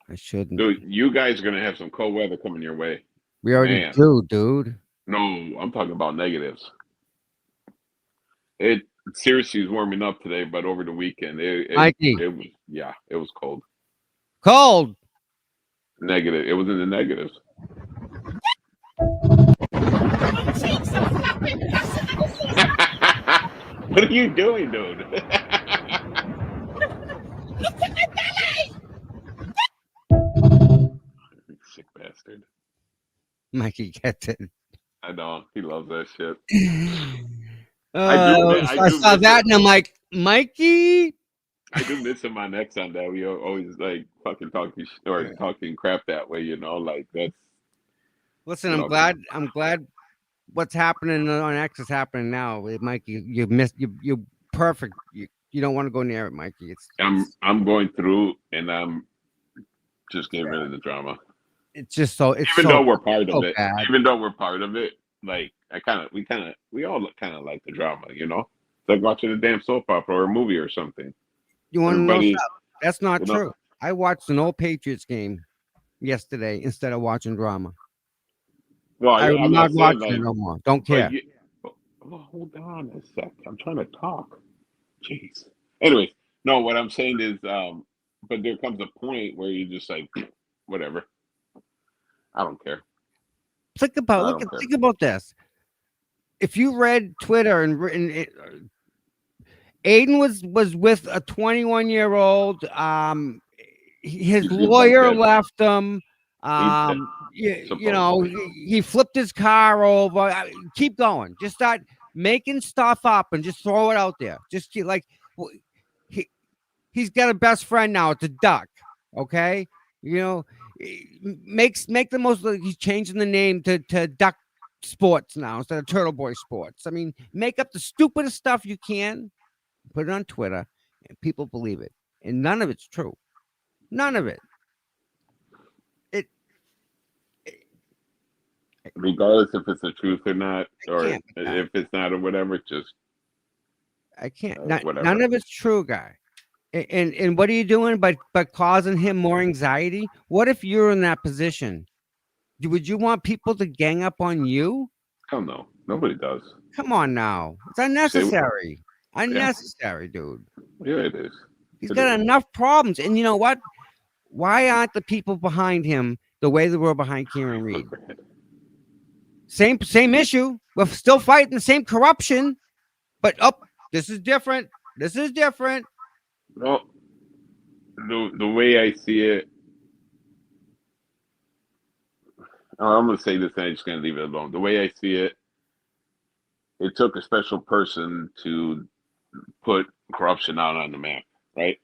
Speaker 2: I shouldn't.
Speaker 3: dude, you guys are gonna have some cold weather coming your way.
Speaker 2: We already
Speaker 3: Man.
Speaker 2: do, dude.
Speaker 3: No, I'm talking about negatives. It seriously is warming up today, but over the weekend
Speaker 2: Mikey,
Speaker 3: it was cold.
Speaker 2: cold.
Speaker 3: Negative. It was in the negatives. What are you doing, dude? Sick bastard.
Speaker 2: Mikey gets it.
Speaker 3: I know he loves that shit.
Speaker 2: I saw that, and I'm like, Mikey.
Speaker 3: I do miss him on X on that. We always like fucking talking crap that way, you know. Like that's.
Speaker 2: Listen,
Speaker 3: You
Speaker 2: I'm
Speaker 3: know,
Speaker 2: glad. I'm glad. What's happening on X is happening now, Mikey. You missed. You're perfect. You don't want to go near it, Mikey.
Speaker 3: I'm going through, and I'm just getting rid of the drama.
Speaker 2: It's just so. It's
Speaker 3: Even
Speaker 2: so,
Speaker 3: though we're part
Speaker 2: so
Speaker 3: of it,
Speaker 2: bad.
Speaker 3: like we all kind of like the drama, you know. It's like watching a damn soap opera or a movie or something.
Speaker 2: You want to know
Speaker 3: Everybody,
Speaker 2: something? That's not
Speaker 3: you know-
Speaker 2: true. I watched an old Patriots game yesterday instead of watching drama.
Speaker 3: Well,
Speaker 2: I'm
Speaker 3: I'm
Speaker 2: not
Speaker 3: not saying
Speaker 2: watching
Speaker 3: like,
Speaker 2: it no more. Don't care.
Speaker 3: hold on a sec. I'm trying to talk. Jeez. Anyways, no, what I'm saying is, but there comes a point where you just like, whatever. I don't care.
Speaker 2: Think about this. If you read Twitter and Aiden was with a 21-year-old. His
Speaker 3: He seems
Speaker 2: lawyer
Speaker 3: like that.
Speaker 2: left him. You know, he flipped his car over. Keep going. Just start making stuff up and just throw it out there. Just keep, like he's got a best friend now. It's a duck. Okay, you know, make the most. He's changing the name to Duck Sports now instead of Turtle Boy Sports. I mean, make up the stupidest stuff you can, put it on Twitter, and people believe it. And none of it's true. None of it.
Speaker 3: Regardless if it's the truth or not, or
Speaker 2: can't with that.
Speaker 3: if it's not or whatever, just
Speaker 2: I can't.
Speaker 3: whatever.
Speaker 2: None of it's true, guy. And what are you doing by causing him more anxiety? What if you're in that position? Would you want people to gang up on you?
Speaker 3: Hell no. Nobody does.
Speaker 2: Come on now. It's unnecessary. Unnecessary, dude.
Speaker 3: Yeah, it is.
Speaker 2: He's got enough problems. And you know what? Why aren't the people behind him the way they were behind Kieran Reed? Same issue. We're still fighting the same corruption, but this is different. This is different.
Speaker 3: Well, the way I see it, I'm gonna say this, and I'm just gonna leave it alone. The way I see it, it took a special person to put corruption out on the map, right?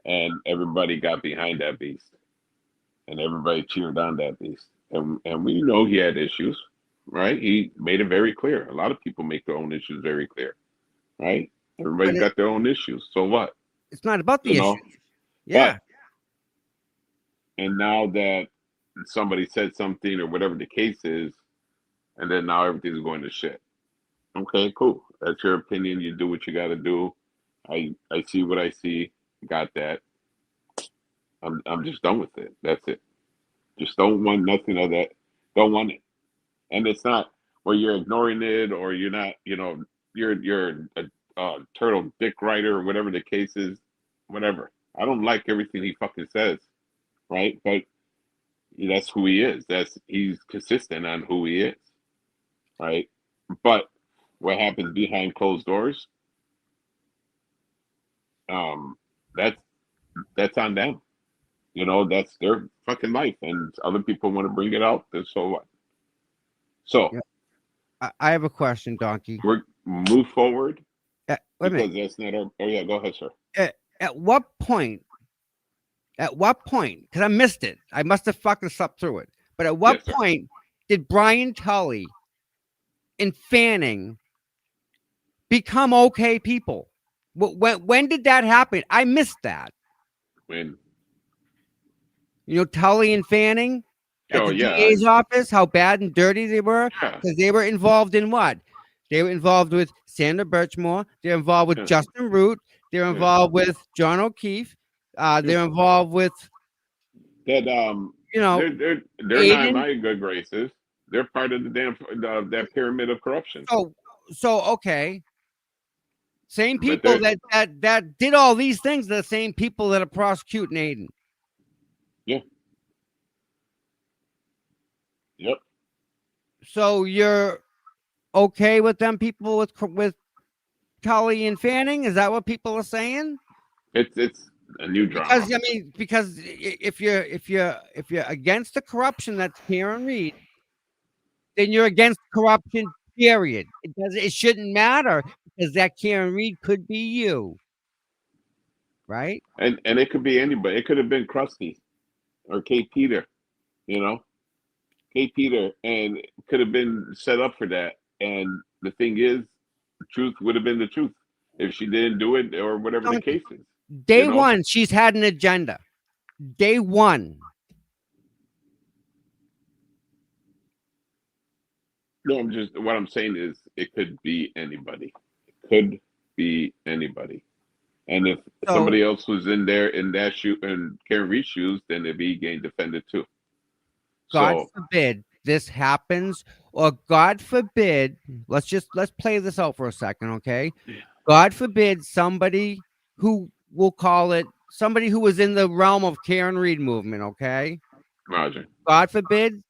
Speaker 3: And everybody got behind that beast, and everybody cheered on that beast. And we know he had issues, right? He made it very clear. A lot of people make their own issues very clear, right?
Speaker 2: But
Speaker 3: Everybody's got their own issues. So what?
Speaker 2: it's not about
Speaker 3: You
Speaker 2: the
Speaker 3: know?
Speaker 2: issues.
Speaker 3: But
Speaker 2: Yeah.
Speaker 3: and now that somebody said something or whatever the case is, and then now everything's going to shit. Okay, cool. That's your opinion. You do what you got to do. I see what I see. Got that. I'm just done with it. That's it. Just don't want nothing of that. Don't want it. And it's not where you're ignoring it or you're not. You're a turtle dick rider or whatever the case is. Whatever. I don't like everything he fucking says. Right, but that's who he is. He's consistent on who he is. Right, but what happens behind closed doors? Um, that's that's on them. That's their fucking life, and other people want to bring it out. Then so what? So
Speaker 2: Yeah. I have a question, Donkey.
Speaker 3: we're move forward
Speaker 2: Wait a minute.
Speaker 3: because that's not our. Oh yeah, go ahead, sir.
Speaker 2: At what point? At what point? Because I missed it. I must have fucking slept through it. But at what
Speaker 3: Yes, sir.
Speaker 2: point did Brian Tully and Fanning become okay people? When did that happen? I missed that.
Speaker 3: When?
Speaker 2: Tully and Fanning at
Speaker 3: Oh
Speaker 2: the
Speaker 3: yeah,
Speaker 2: DA's office, how bad and dirty they were,
Speaker 3: yeah,
Speaker 2: because they were involved in what? They were involved with Sandra Birchmore. They're involved with
Speaker 3: yeah,
Speaker 2: Justin Root. They're
Speaker 3: yeah.
Speaker 2: involved with John O'Keefe.
Speaker 3: Yeah.
Speaker 2: They're involved with,
Speaker 3: That
Speaker 2: you know,
Speaker 3: they're not in
Speaker 2: Aiden.
Speaker 3: my good graces. They're part of the damn that pyramid of corruption.
Speaker 2: So okay. Same
Speaker 3: But
Speaker 2: people
Speaker 3: they're
Speaker 2: that did all these things are the same people that are prosecuting Aiden.
Speaker 3: yeah, yep.
Speaker 2: So you're okay with them people with Tully and Fanning? Is that what people are saying?
Speaker 3: It's a new drama.
Speaker 2: Because I mean, because if you're against the corruption that's Karen Reed, then you're against corruption. Period. It shouldn't matter because that Karen Reed could be you, right?
Speaker 3: And it could be anybody. It could have been Krusty or Kate Peter, you know, Kate Peter, and it could have been set up for that. And the thing is, the truth would have been the truth if she didn't do it or whatever the
Speaker 2: Donkey.
Speaker 3: case is.
Speaker 2: Day
Speaker 3: You know?
Speaker 2: one, she's had an agenda. Day one.
Speaker 3: No, what I'm saying is it could be anybody. It could be anybody. And if
Speaker 2: So
Speaker 3: somebody else was in there in that shoe and Karen Reed's shoes, then they'd be getting defended too.
Speaker 2: God
Speaker 3: So
Speaker 2: forbid this happens, or God forbid, let's play this out for a second, okay? God forbid somebody who we'll call it somebody who was in the realm of Karen Reed movement, okay?
Speaker 3: Roger.
Speaker 2: God forbid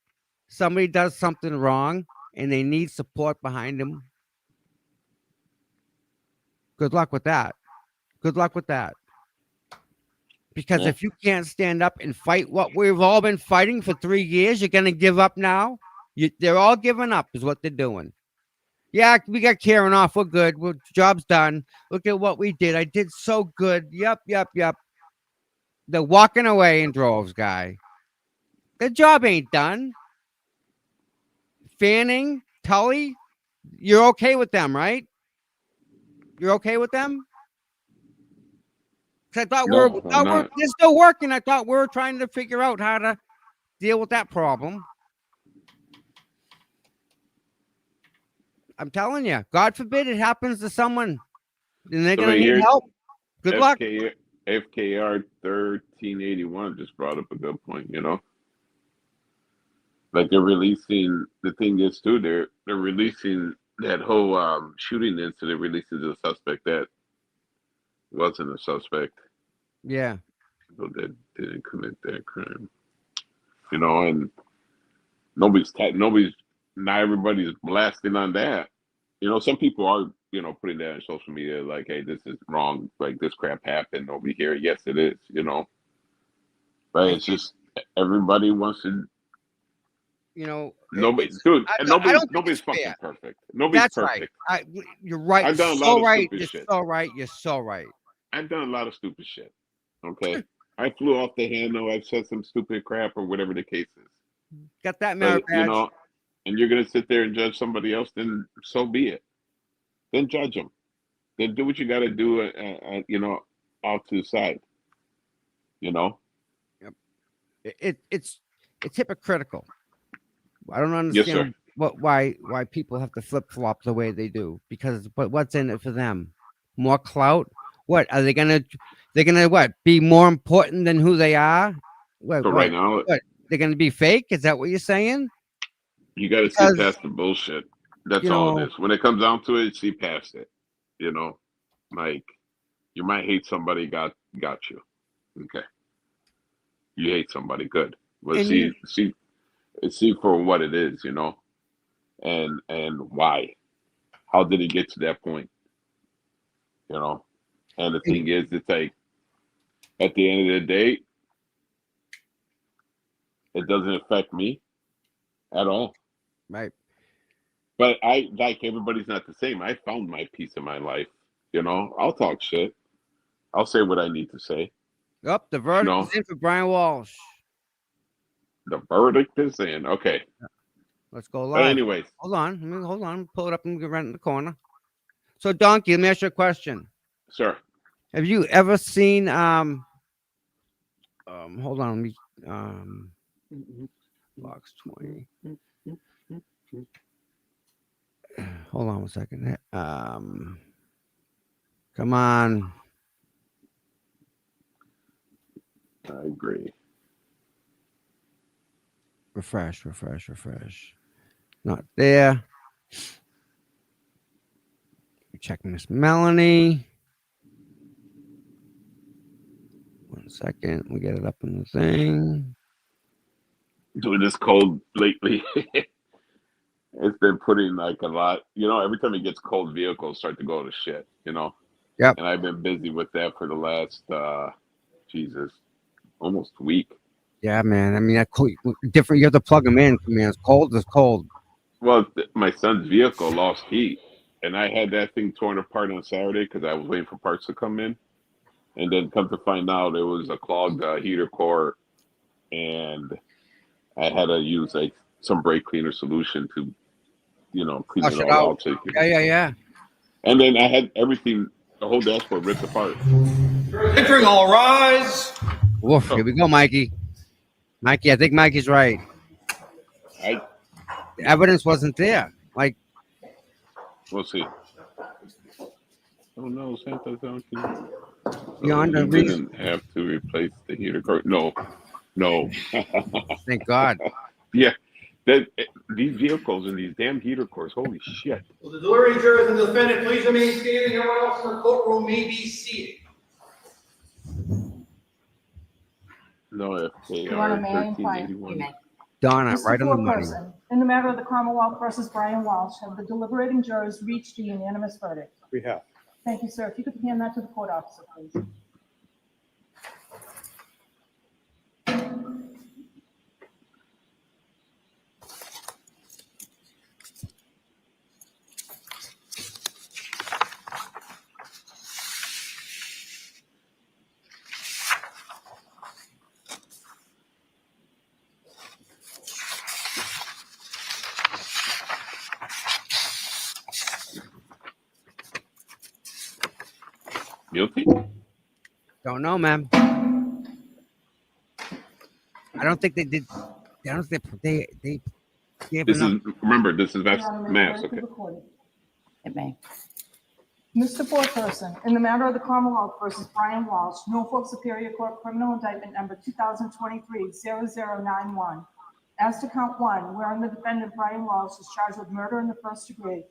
Speaker 2: somebody does something wrong and they need support behind them. Good luck with that. Good luck with that. Because
Speaker 3: Yeah.
Speaker 2: if you can't stand up and fight what we've all been fighting for 3 years, you're going to give up now? They're all giving up is what they're doing. Yeah, we got Karen off. We're good. Job's done. Look at what we did. I did so good. Yep. They're walking away in droves, guy. The job ain't done. Fanning, Tully, you're okay with them, right? You're okay with them? Because I thought
Speaker 3: No, I'm not.
Speaker 2: they're still working. I thought we were trying to figure out how to deal with that problem. I'm telling you, God forbid it happens to someone and they're going to need help. Good luck.
Speaker 3: FKR 1381 just brought up a good point, Like they're releasing the thing is too, they're releasing that whole shooting incident releases a suspect that wasn't a suspect.
Speaker 2: Yeah.
Speaker 3: So that didn't commit that crime. And nobody's not everybody's blasting on that. Some people are putting that on social media, like, hey, this is wrong. Like, this crap happened over here. Yes, it is. But
Speaker 2: I,
Speaker 3: it's just everybody wants to. Nobody,
Speaker 2: it's.
Speaker 3: dude, and
Speaker 2: I don't think
Speaker 3: nobody's
Speaker 2: it's fair.
Speaker 3: fucking perfect. Nobody's
Speaker 2: That's right.
Speaker 3: perfect.
Speaker 2: You're right.
Speaker 3: I've done a lot
Speaker 2: So
Speaker 3: of
Speaker 2: right.
Speaker 3: stupid
Speaker 2: You're
Speaker 3: shit.
Speaker 2: so right. You're so right.
Speaker 3: I've done a lot of stupid shit. Okay, I flew off the handle. I've said some stupid crap or whatever the case is.
Speaker 2: Got that merit
Speaker 3: But
Speaker 2: badge.
Speaker 3: and you're gonna sit there and judge somebody else, then so be it. Then judge them. Then do what you got to do. Off to the side.
Speaker 2: Yep. It's hypocritical. I don't
Speaker 3: Yes, sir.
Speaker 2: understand why people have to flip flop the way they do. But what's in it for them? More clout? What are they gonna? They're gonna what? Be more important than who they are? What?
Speaker 3: So right now,
Speaker 2: What? They're gonna be fake? Is that what you're saying?
Speaker 3: you got to see
Speaker 2: Because
Speaker 3: past the bullshit. That's all it is. When it comes down to it, see past it. Like you might hate somebody got you. Okay, you hate somebody, good. But
Speaker 2: and
Speaker 3: see for what it is, and why. How did it get to that point? And the thing is, it's like at the end of the day, it doesn't affect me at all.
Speaker 2: right.
Speaker 3: But I like everybody's not the same. I found my peace in my life. I'll talk shit. I'll say what I need to say.
Speaker 2: Up, the verdict is in for Brian Walsh.
Speaker 3: The verdict is in. Okay.
Speaker 2: Let's go live.
Speaker 3: But anyways,
Speaker 2: hold on. Pull it up and get right in the corner. So, Donkey, let me ask you a question.
Speaker 3: sir.
Speaker 2: Have you ever seen hold on, let me box 20. Hold on 1 second. Come on.
Speaker 3: I agree.
Speaker 2: Refresh. Not there. Check Miss Melanie. 1 second. We get it up in the thing.
Speaker 3: Dude, this cold lately. It's been putting like a lot. Every time it gets cold, vehicles start to go to shit.
Speaker 2: Yep.
Speaker 3: And I've been busy with that for the last almost a week.
Speaker 2: Yeah, man. I mean, that different. You have to plug them in. Man, it's cold. It's cold.
Speaker 3: Well, my son's vehicle lost heat, and I had that thing torn apart on Saturday because I was waiting for parts to come in, and then come to find out it was a clogged heater core, and I had to use like some brake cleaner solution to, clean
Speaker 2: Flush
Speaker 3: it
Speaker 2: it
Speaker 3: all
Speaker 2: out.
Speaker 3: out. So
Speaker 2: Yeah.
Speaker 3: And then I had everything, the whole dashboard ripped apart.
Speaker 4: Entering, all rise.
Speaker 2: Woof, here we go, Mikey. Mikey, I think Mikey's right.
Speaker 3: The
Speaker 2: evidence wasn't there. Like,
Speaker 3: we'll see. Oh no, Santa donkey.
Speaker 2: beyond
Speaker 3: So
Speaker 2: a
Speaker 3: you
Speaker 2: reason.
Speaker 3: didn't have to replace the heater core. No.
Speaker 2: Thank God.
Speaker 3: Yeah. These vehicles and these damn heater cores, holy shit.
Speaker 4: Will the deliberating jurors and the defendant please remain standing? Everyone else in the courtroom may be seated.
Speaker 3: No
Speaker 5: You want
Speaker 3: FKR
Speaker 5: a man inquiry?
Speaker 3: 1381.
Speaker 2: Donna,
Speaker 5: Mr.
Speaker 2: right on the money.
Speaker 5: Foreperson, in the matter of the Commonwealth versus Brian Walsh, have the deliberating jurors reached a unanimous verdict?
Speaker 6: We have.
Speaker 5: Thank you, sir. If you could hand that to the court officer, please.
Speaker 3: Guilty?
Speaker 2: Don't know, man. I don't think they did. I don't think they gave
Speaker 3: This
Speaker 2: enough.
Speaker 3: this is
Speaker 5: Your Honor, may
Speaker 3: mass,
Speaker 5: I be
Speaker 3: okay.
Speaker 5: recorded?
Speaker 7: It may.
Speaker 5: Mr. Foreperson, in the matter of the Commonwealth versus Brian Walsh, Norfolk Superior Court Criminal Indictment Number 2023-0091. As to count one, wherein the defendant Brian Walsh is charged with murder in the first degree,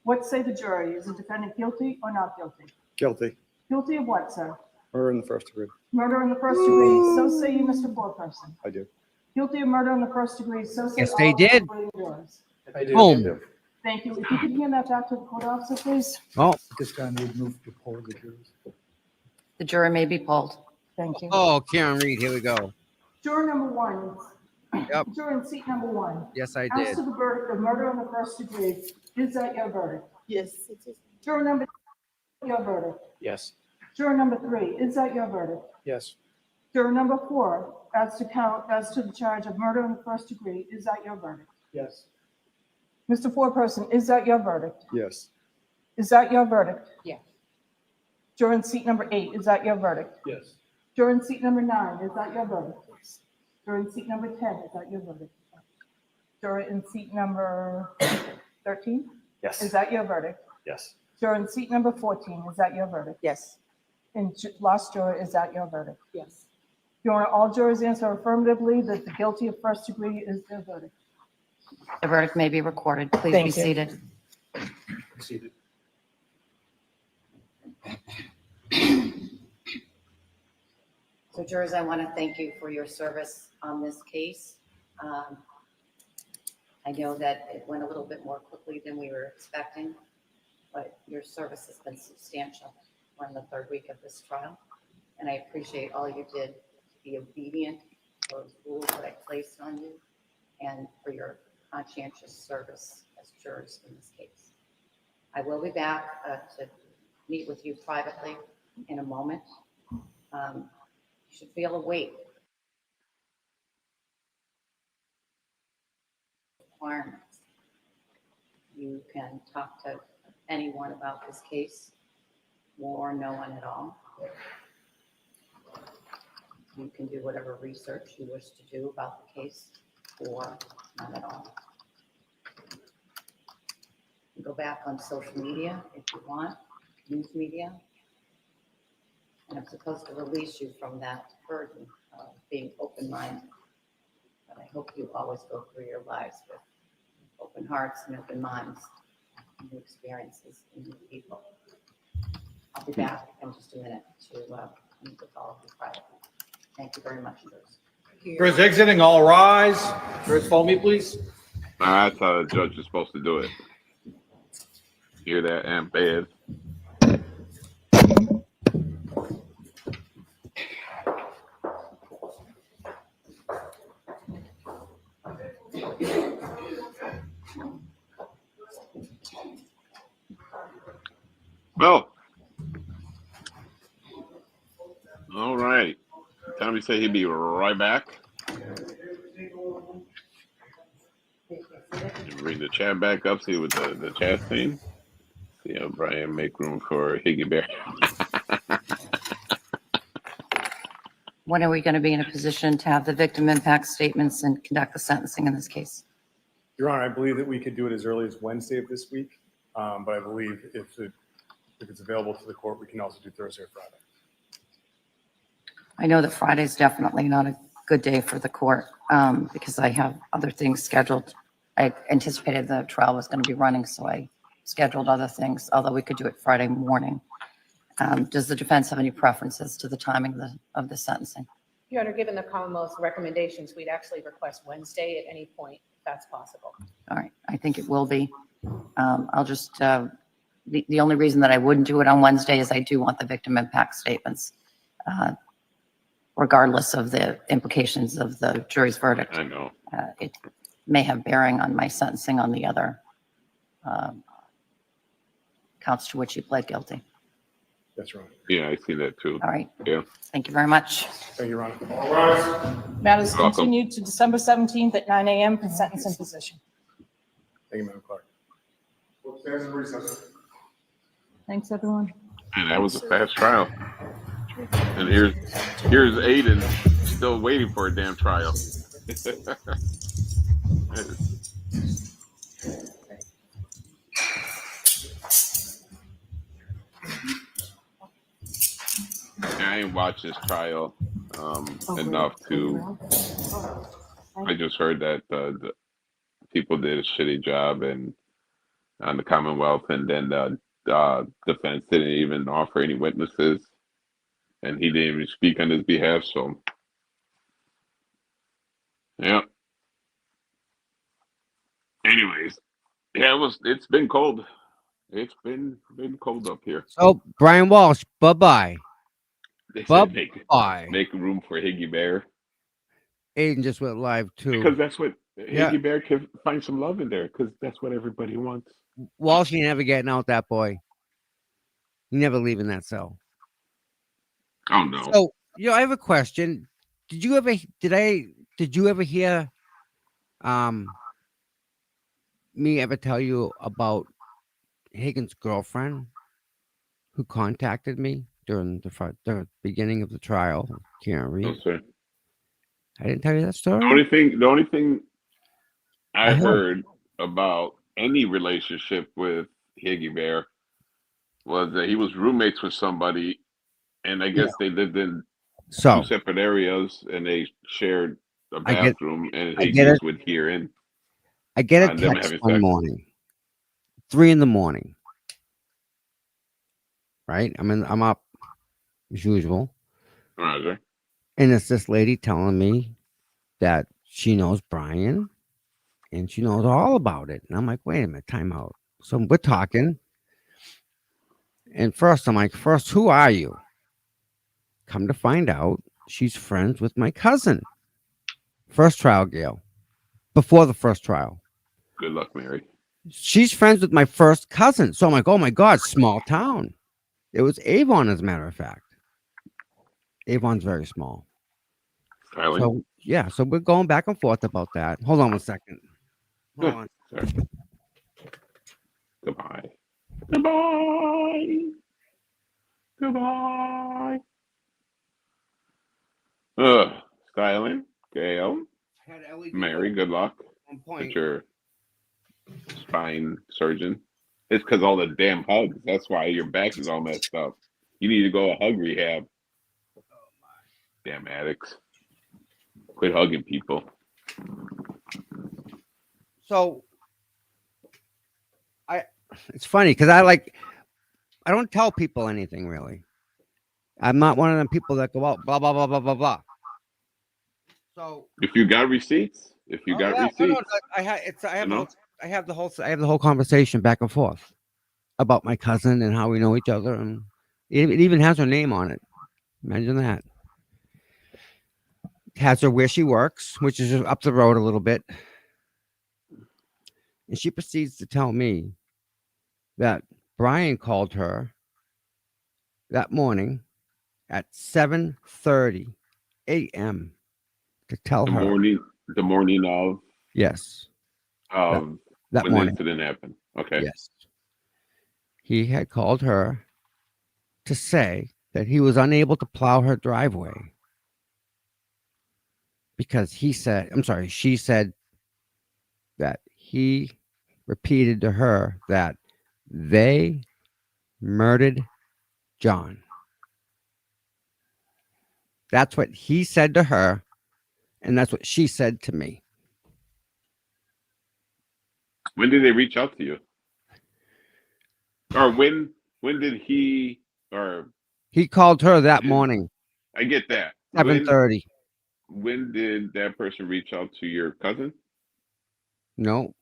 Speaker 5: what say the jury? Is the defendant guilty or not guilty?
Speaker 6: Guilty.
Speaker 5: Guilty of what, sir?
Speaker 6: Murder in the first degree.
Speaker 5: Murder in the first degree, so say you, Mr. Foreperson.
Speaker 6: I do.
Speaker 5: Guilty of murder in the first degree, so say
Speaker 2: Yes,
Speaker 5: all
Speaker 2: they did.
Speaker 5: deliberating jurors.
Speaker 6: I do.
Speaker 2: Boom.
Speaker 5: Thank you. If you could hand that back to the court officer, please.
Speaker 2: Oh,
Speaker 6: This time we move to poll the jurors.
Speaker 7: The jury may be polled.
Speaker 5: Thank you.
Speaker 2: oh, Karen Reed, here we go.
Speaker 5: Juror number one.
Speaker 2: Yep.
Speaker 5: Juror in seat number one.
Speaker 2: Yes, I
Speaker 5: As
Speaker 2: did.
Speaker 5: to the verdict of murder in the first degree, is that your verdict?
Speaker 8: Yes, it is.
Speaker 5: Juror number, your verdict.
Speaker 6: Yes.
Speaker 5: Juror number three, is that your verdict?
Speaker 6: Yes.
Speaker 5: Juror number four, as to the charge of murder in the first degree, is that your verdict?
Speaker 6: Yes.
Speaker 5: Mr. Foreperson, is that your verdict?
Speaker 6: Yes.
Speaker 5: Is that your verdict?
Speaker 8: Yes.
Speaker 5: Juror in seat number 8, is that your verdict?
Speaker 6: Yes.
Speaker 5: Juror in seat number 9, is that your verdict? Juror in seat number 10, is that your verdict? Juror in seat number 13,
Speaker 6: Yes.
Speaker 5: is that your verdict?
Speaker 6: Yes.
Speaker 5: Juror in seat number 14, is that your verdict?
Speaker 8: Yes.
Speaker 5: And last juror, is that your verdict?
Speaker 8: Yes.
Speaker 5: Your Honor, all jurors answer affirmatively that the guilty of first degree is their verdict.
Speaker 7: The verdict may be recorded. Please
Speaker 5: Thank
Speaker 7: be
Speaker 5: you.
Speaker 7: seated.
Speaker 6: Seated.
Speaker 7: So jurors, I want to thank you for your service on this case. I know that it went a little bit more quickly than we were expecting, but your service has been substantial. We're in the third week of this trial, and I appreciate all you did to be obedient to those rules that I placed on you and for your conscientious service as jurors in this case. I will be back to meet with you privately in a moment. You should feel a weight. Requirements. You can talk to anyone about this case, or no one at all. You can do whatever research you wish to do about the case, or none at all. You go back on social media if you want, news media. And I'm supposed to release you from that burden of being open-minded. But I hope you always go through your lives with open hearts and open minds, and new experiences and new people. I'll be back in just a minute to meet with all of you privately. Thank you very much, jurors.
Speaker 4: Jurors exiting, all rise. Jurors, follow me, please.
Speaker 3: That's how the judge is supposed to do it. Hear that, and bad. Well, all right. Tommy said he'd be right back. Bring the chat back up, see what the chat's saying. See how Brian make room for Higgy Bear.
Speaker 7: When are we going to be in a position to have the victim impact statements and conduct the sentencing in this case?
Speaker 9: Your Honor, I believe that we could do it as early as Wednesday of this week, but I believe if it's available to the court, we can also do Thursday or Friday.
Speaker 7: I know that Friday is definitely not a good day for the court because I have other things scheduled. I anticipated the trial was going to be running, so I scheduled other things, although we could do it Friday morning. Does the defense have any preferences to the timing of the sentencing?
Speaker 8: Your Honor, given the Commonwealth's recommendations, we'd actually request Wednesday at any point, if that's possible.
Speaker 7: All right, I think it will be. I'll just, the only reason that I wouldn't do it on Wednesday is I do want the victim impact statements, regardless of the implications of the jury's verdict.
Speaker 3: I know.
Speaker 7: It may have bearing on my sentencing on the other counts to which he pled guilty.
Speaker 9: That's right.
Speaker 3: Yeah, I see that too.
Speaker 7: All right.
Speaker 3: Yeah.
Speaker 7: Thank you very much.
Speaker 9: Thank you, Your Honor.
Speaker 5: Matter is
Speaker 3: Welcome.
Speaker 5: continued to December 17th at 9 a.m. for sentence and position.
Speaker 9: Thank you, Madam Clerk. We'll stand in recess.
Speaker 5: Thanks, everyone.
Speaker 3: And that was a fast trial. And here's Aiden still waiting for a damn trial. I ain't watched this trial enough to. I just heard that the people did a shitty job and on the Commonwealth, and then the defense didn't even offer any witnesses, and he didn't even speak on his behalf. So, yeah. Anyways, Yeah, it's been cold. It's been cold up here.
Speaker 2: So Brian Walsh, bye bye.
Speaker 3: They
Speaker 2: Bye
Speaker 3: said
Speaker 2: bye.
Speaker 3: make room for Higgy Bear
Speaker 2: Aiden just went live too.
Speaker 3: because that's what
Speaker 2: Yeah.
Speaker 3: Higgy Bear can find some love in there because that's what everybody wants.
Speaker 2: Walsh ain't never getting out, that boy. He never leaving that cell.
Speaker 3: Oh no.
Speaker 2: So, I have a question. Did you ever hear um me ever tell you about Higgins' girlfriend who contacted me during the beginning of the trial? Karen
Speaker 3: No,
Speaker 2: Reed.
Speaker 3: sir.
Speaker 2: I didn't tell you that
Speaker 3: The
Speaker 2: story.
Speaker 3: only thing
Speaker 2: I
Speaker 3: I
Speaker 2: heard.
Speaker 3: heard about any relationship with Higgy Bear was that he was roommates with somebody, and I
Speaker 2: Yeah.
Speaker 3: guess they lived in two
Speaker 2: So
Speaker 3: separate areas, and they shared a
Speaker 2: I get
Speaker 3: bathroom, and
Speaker 2: I get it.
Speaker 3: Higgies would hear in
Speaker 2: I get a
Speaker 3: on them
Speaker 2: text
Speaker 3: having
Speaker 2: one
Speaker 3: sex.
Speaker 2: morning, 3 a.m. Right? I'm up as usual,
Speaker 3: Roger.
Speaker 2: and it's this lady telling me that she knows Brian and she knows all about it. And I'm like, wait a minute, time out. So we're talking. And first, I'm like, first, who are you? Come to find out, she's friends with my cousin. First trial, Gail. Before the first trial.
Speaker 3: Good luck, Mary.
Speaker 2: She's friends with my first cousin. So I'm like, oh my God, small town. It was Avon, as a matter of fact. Avon's very small.
Speaker 3: Styling.
Speaker 2: So, yeah, so we're going back and forth about that. Hold on one second. Hold
Speaker 3: Huh,
Speaker 2: on.
Speaker 3: sorry. Goodbye. Goodbye. Goodbye. Styling. Gail.
Speaker 2: I had LED
Speaker 3: Mary, good luck
Speaker 2: at one
Speaker 3: with
Speaker 2: point.
Speaker 3: your spine surgeon. It's because all the damn hugs. That's why your back is all messed up. You need to go hug rehab. Damn addicts. Quit hugging people.
Speaker 2: So it's funny because I don't tell people anything really. I'm not one of them people that go out blah blah blah blah blah blah. So
Speaker 3: If you got receipts,
Speaker 2: oh yeah, no, I have it's
Speaker 3: you know,
Speaker 2: I have the whole conversation back and forth about my cousin and how we know each other, and it even has her name on it. Imagine that. It has her where she works, which is up the road a little bit, and she proceeds to tell me that Brian called her that morning at 7:30 a.m. to tell
Speaker 3: the
Speaker 2: her
Speaker 3: morning, the morning of
Speaker 2: yes that,
Speaker 3: of
Speaker 2: that
Speaker 3: when the
Speaker 2: morning
Speaker 3: incident happened. Okay.
Speaker 2: yes he had called her to say that he was unable to plow her driveway because she said that he repeated to her that they murdered John. That's what he said to her, and that's what she said to me.
Speaker 3: When did they reach out to you? Or when did he or
Speaker 2: He called her that
Speaker 3: his,
Speaker 2: morning,
Speaker 3: I get that.
Speaker 2: 7:30.
Speaker 3: When did that person reach out to your cousin?
Speaker 2: No,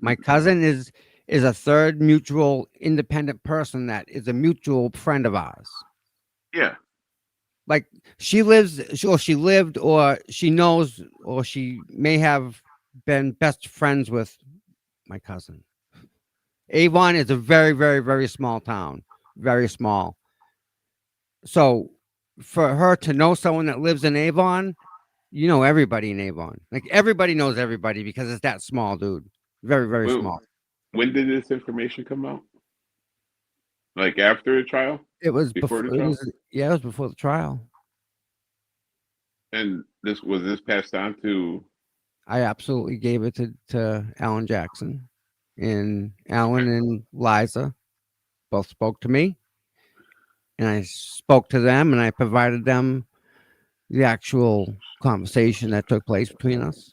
Speaker 2: my cousin is a third mutual independent person that is a mutual friend of ours.
Speaker 3: Yeah.
Speaker 2: Like she lives, or she lived, or she knows, or she may have been best friends with my cousin. Avon is a very, very, very small town, very small. So for her to know someone that lives in Avon, you know everybody in Avon. Like everybody knows everybody because it's that small, dude. Very, very
Speaker 3: When,
Speaker 2: small.
Speaker 3: when did this information come out? Like after the trial?
Speaker 2: It was
Speaker 3: Before the
Speaker 2: before. It
Speaker 3: trial?
Speaker 2: was yeah. It was before the trial.
Speaker 3: And this passed on to
Speaker 2: I absolutely gave it to Alan Jackson, and Alan and Liza both spoke to me, and I spoke to them, and I provided them the actual conversation that took place between us.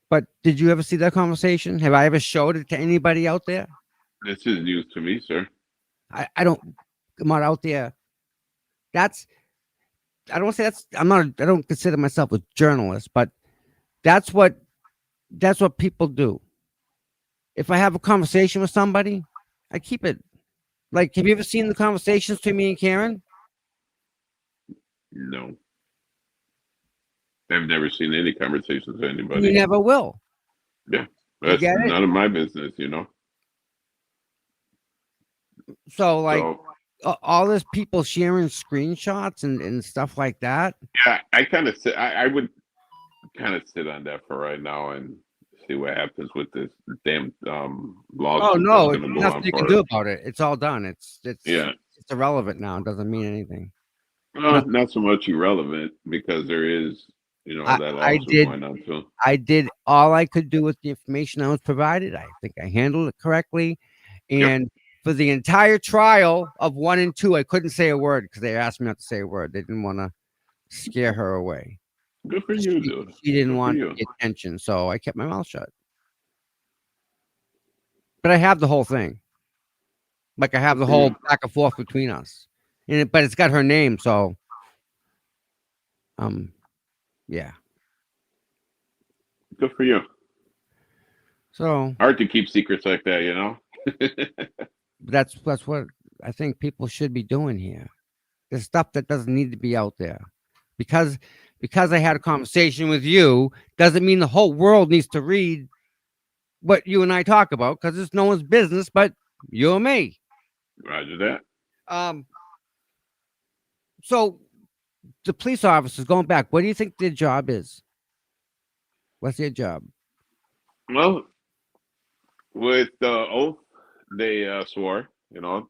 Speaker 2: But did you ever see that conversation? Have I ever showed it to anybody out there?
Speaker 3: this is news to me, sir.
Speaker 2: I don't. I'm not out there. That's. I don't say that's. I'm not. I don't consider myself a journalist, but That's what people do. If I have a conversation with somebody, I keep it. Like, have you ever seen the conversations between me and Karen?
Speaker 3: No, I've never seen any conversations with
Speaker 2: You
Speaker 3: anybody.
Speaker 2: never will.
Speaker 3: Yeah,
Speaker 2: You
Speaker 3: that's
Speaker 2: get it?
Speaker 3: none of my business, you know.
Speaker 2: So, like,
Speaker 3: So
Speaker 2: all this people sharing screenshots and stuff like that.
Speaker 3: yeah, I kind of sit. I would kind of sit on that for right now and see what happens with this damn
Speaker 2: Oh
Speaker 3: lawsuit that's
Speaker 2: no,
Speaker 3: going to go
Speaker 2: nothing
Speaker 3: on
Speaker 2: you can
Speaker 3: for
Speaker 2: do
Speaker 3: it.
Speaker 2: about it. It's all done.
Speaker 3: Yeah,
Speaker 2: It's irrelevant now. It doesn't mean anything.
Speaker 3: not so much irrelevant because there is, you know,
Speaker 2: I
Speaker 3: that
Speaker 2: I
Speaker 3: lawsuit
Speaker 2: did
Speaker 3: going on too.
Speaker 2: I did all I could do with the information I was provided. I think I handled it correctly.
Speaker 3: Yep,
Speaker 2: And for the entire trial of 1 and 2, I couldn't say a word because they asked me not to say a word. They didn't want to scare her away.
Speaker 3: good for you,
Speaker 2: She,
Speaker 3: dude.
Speaker 2: she didn't
Speaker 3: Good for
Speaker 2: want
Speaker 3: you.
Speaker 2: the attention, so I kept my mouth shut. But I have the whole thing. Like, I have
Speaker 3: Good
Speaker 2: the
Speaker 3: for
Speaker 2: whole
Speaker 3: you.
Speaker 2: back and forth between us. But it's got her name, so yeah.
Speaker 3: Good for you.
Speaker 2: So
Speaker 3: Hard to keep secrets like that, you know.
Speaker 2: that's what I think people should be doing here. There's stuff that doesn't need to be out there. Because I had a conversation with you doesn't mean the whole world needs to read what you and I talk about, because it's no one's business but you and me.
Speaker 3: Roger that.
Speaker 2: Um so the police officers, going back, what do you think their job is? What's their job?
Speaker 3: Well, with the oath they swore, you know,